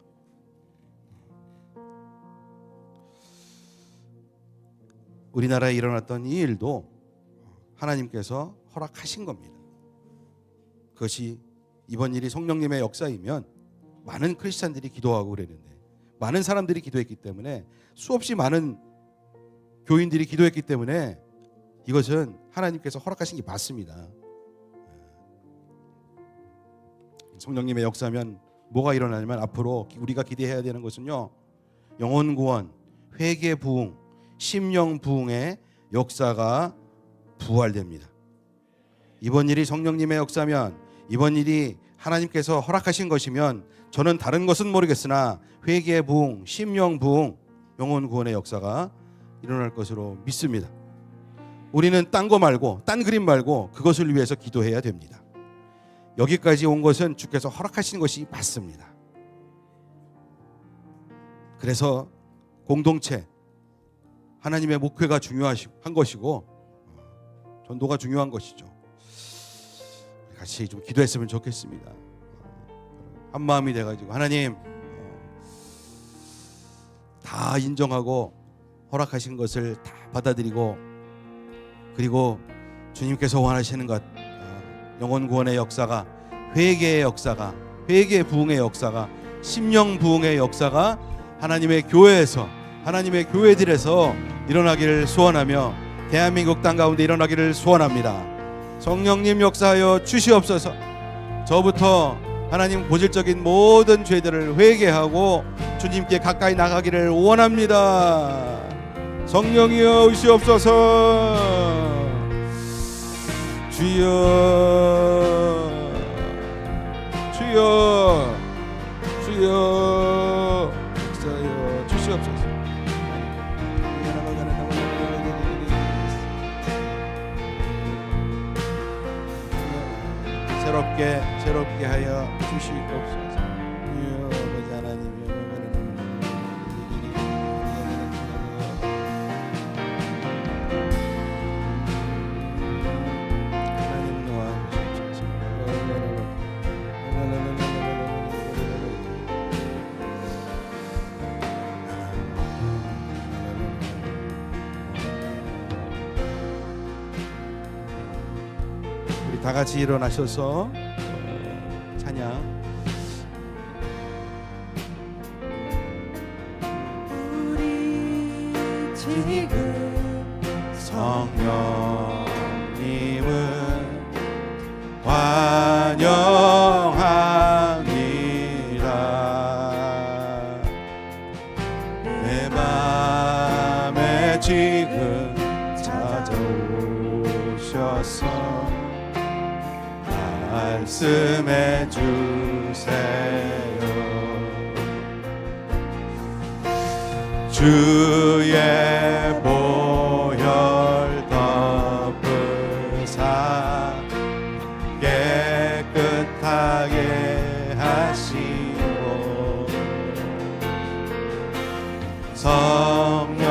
우리나라에 일어났던 이 일도 하나님께서 허락하신 겁니다. 그것이 이번 일이 성령님의 역사이면 많은 크리스찬들이 기도하고 그랬는데, 많은 사람들이 기도했기 때문에, 수없이 많은 교인들이 기도했기 때문에 이것은 하나님께서 허락하신 게 맞습니다. 성령님의 역사면 뭐가 일어나냐면, 앞으로 우리가 기대해야 되는 것은요, 영혼 구원, 회개 부흥, 심령 부흥의 역사가 부활됩니다. 이번 일이 성령님의 역사면, 이번 일이 하나님께서 허락하신 것이면, 저는 다른 것은 모르겠으나 회개 부흥, 심령 부흥, 영혼 구원의 역사가 일어날 것으로 믿습니다. 우리는 딴 거 말고, 딴 그림 말고 그것을 위해서 기도해야 됩니다. 여기까지 온 것은 주께서 허락하신 것이 맞습니다. 그래서 공동체, 하나님의 목회가 중요한 것이고 전도가 중요한 것이죠. 같이 좀 기도했으면 좋겠습니다. 한 마음이 돼가지고, 하나님, 다 인정하고 허락하신 것을 다 받아들이고, 그리고 주님께서 원하시는 것, 영혼 구원의 역사가, 회개의 역사가, 회개 부흥의 역사가, 심령 부흥의 역사가 하나님의 교회에서, 하나님의 교회들에서 일어나기를 소원하며 대한민국 땅 가운데 일어나기를 소원합니다. 성령님 역사하여 주시옵소서. 저부터 하나님 고질적인 모든 죄들을 회개하고 주님께 가까이 나가기를 원합니다. 성령이여 오시옵소서. 주여, 주여, 주여, 역사하여 주시옵소서. 새롭게 하여 주시옵소서. 아버지 하나님, 하나님 도와주시옵소서. 우리 다 같이 일어나셔서 찬양. 우리 지금 성령님을 환영합니다. 내 맘에 지금 찾아오셔서 말씀해 주세요. 주의 보혈 덮으사 깨끗하게 하시고 성령님의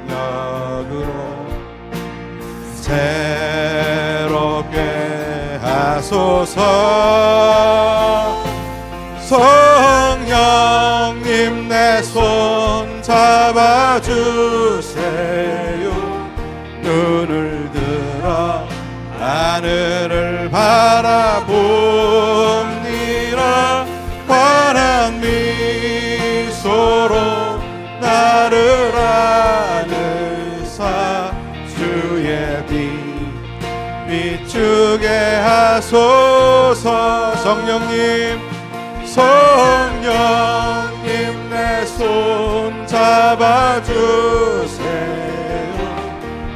능력으로 새롭게 하소서. 성령님 내 손 잡아주세요. 눈을 들어 하늘을 바라봅니다. 환한 미소로 나를 안으사 주의 빛 비추게 하소서. 성령님, 성령님 내 손 잡아주세요.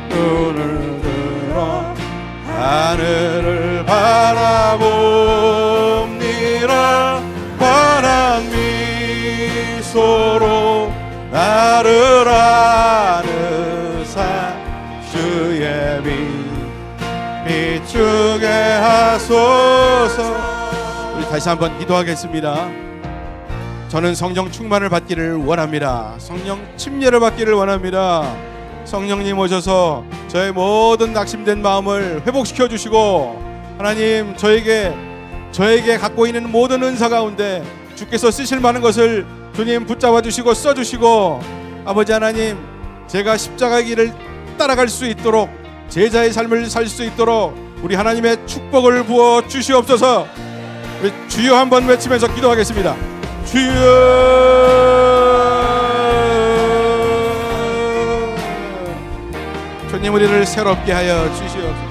눈을 들어 하늘을 바라봅니다. 환한 미소로 나를 안으사 주의 빛 비추게 하소서. 우리 다시 한번 기도하겠습니다. 저는 성령 충만을 받기를 원합니다. 성령 침례를 받기를 원합니다. 성령님 오셔서 저의 모든 낙심된 마음을 회복시켜 주시고, 하나님, 저에게 갖고 있는 모든 은사 가운데 주께서 쓰실 만한 것을 주님 붙잡아 주시고 써 주시고, 아버지 하나님, 제가 십자가 길을 따라갈 수 있도록, 제자의 삶을 살 수 있도록 우리 하나님의 축복을 부어 주시옵소서. 우리 주여 한번 외치면서 기도하겠습니다. 주여. 주님 우리를 새롭게 하여 주시옵소서.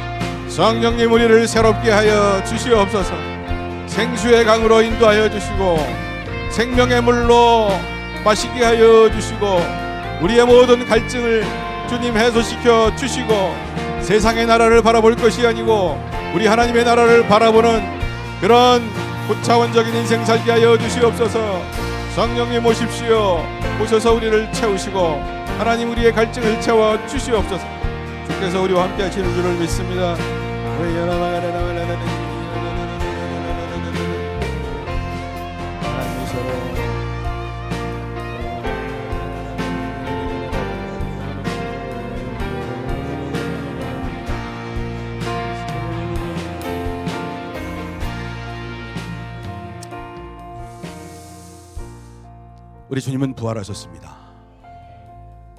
성령님 우리를 새롭게 하여 주시옵소서. 생수의 강으로 인도하여 주시고 생명의 물로 마시게 하여 주시고 우리의 모든 갈증을 주님 해소시켜 주시고 세상의 나라를 바라볼 것이 아니고 우리 하나님의 나라를 바라보는 그런 고차원적인 인생 살게 하여 주시옵소서. 성령님 오십시오. 오셔서 우리를 채우시고 하나님 우리의 갈증을 채워 주시옵소서. 주께서 우리와 함께 하시는 줄을 믿습니다. 우리 주님은 부활하셨습니다.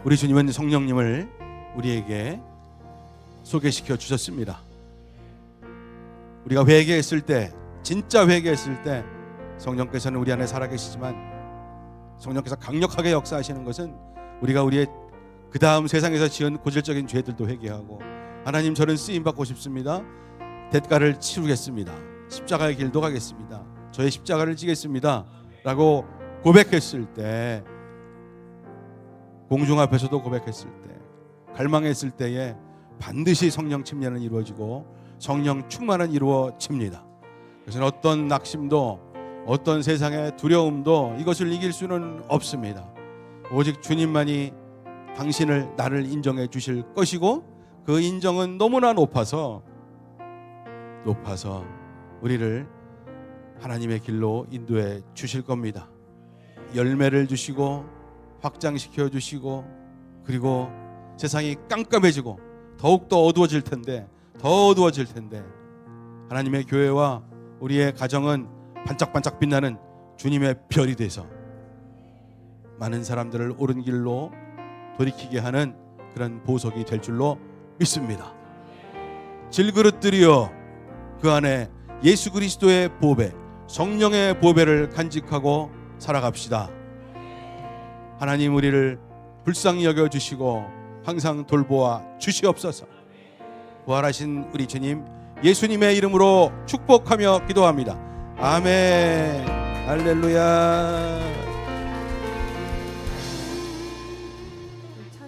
우리 주님은 성령님을 우리에게 소개시켜 주셨습니다. 우리가 회개했을 때, 진짜 회개했을 때 성령께서는 우리 안에 살아계시지만 성령께서 강력하게 역사하시는 것은 우리가 우리의 그 다음 세상에서 지은 고질적인 죄들도 회개하고 하나님 저는 쓰임받고 싶습니다. 대가를 치르겠습니다. 십자가의 길도 가겠습니다. 저의 십자가를 지겠습니다. 라고 고백했을 때, 공중 앞에서도 고백했을 때, 갈망했을 때에 반드시 성령 침례는 이루어지고 성령 충만은 이루어집니다. 그래서 어떤 낙심도 어떤 세상의 두려움도 이것을 이길 수는 없습니다. 오직 주님만이 당신을 나를 인정해 주실 것이고 그 인정은 너무나 높아서 우리를 하나님의 길로 인도해 주실 겁니다. 열매를 주시고 확장시켜 주시고 그리고 세상이 깜깜해지고 더욱더 어두워질 텐데 하나님의 교회와 우리의 가정은 반짝반짝 빛나는 주님의 별이 돼서 많은 사람들을 옳은 길로 돌이키게 하는 그런 보석이 될 줄로 믿습니다. 질그릇들이여 그 안에 예수 그리스도의 보배, 성령의 보배를 간직하고 살아갑시다. 하나님 우리를 불쌍히 여겨주시고 항상 돌보아 주시옵소서. 부활하신 우리 주님 예수님의 이름으로 축복하며 기도합니다. 아멘. 할렐루야.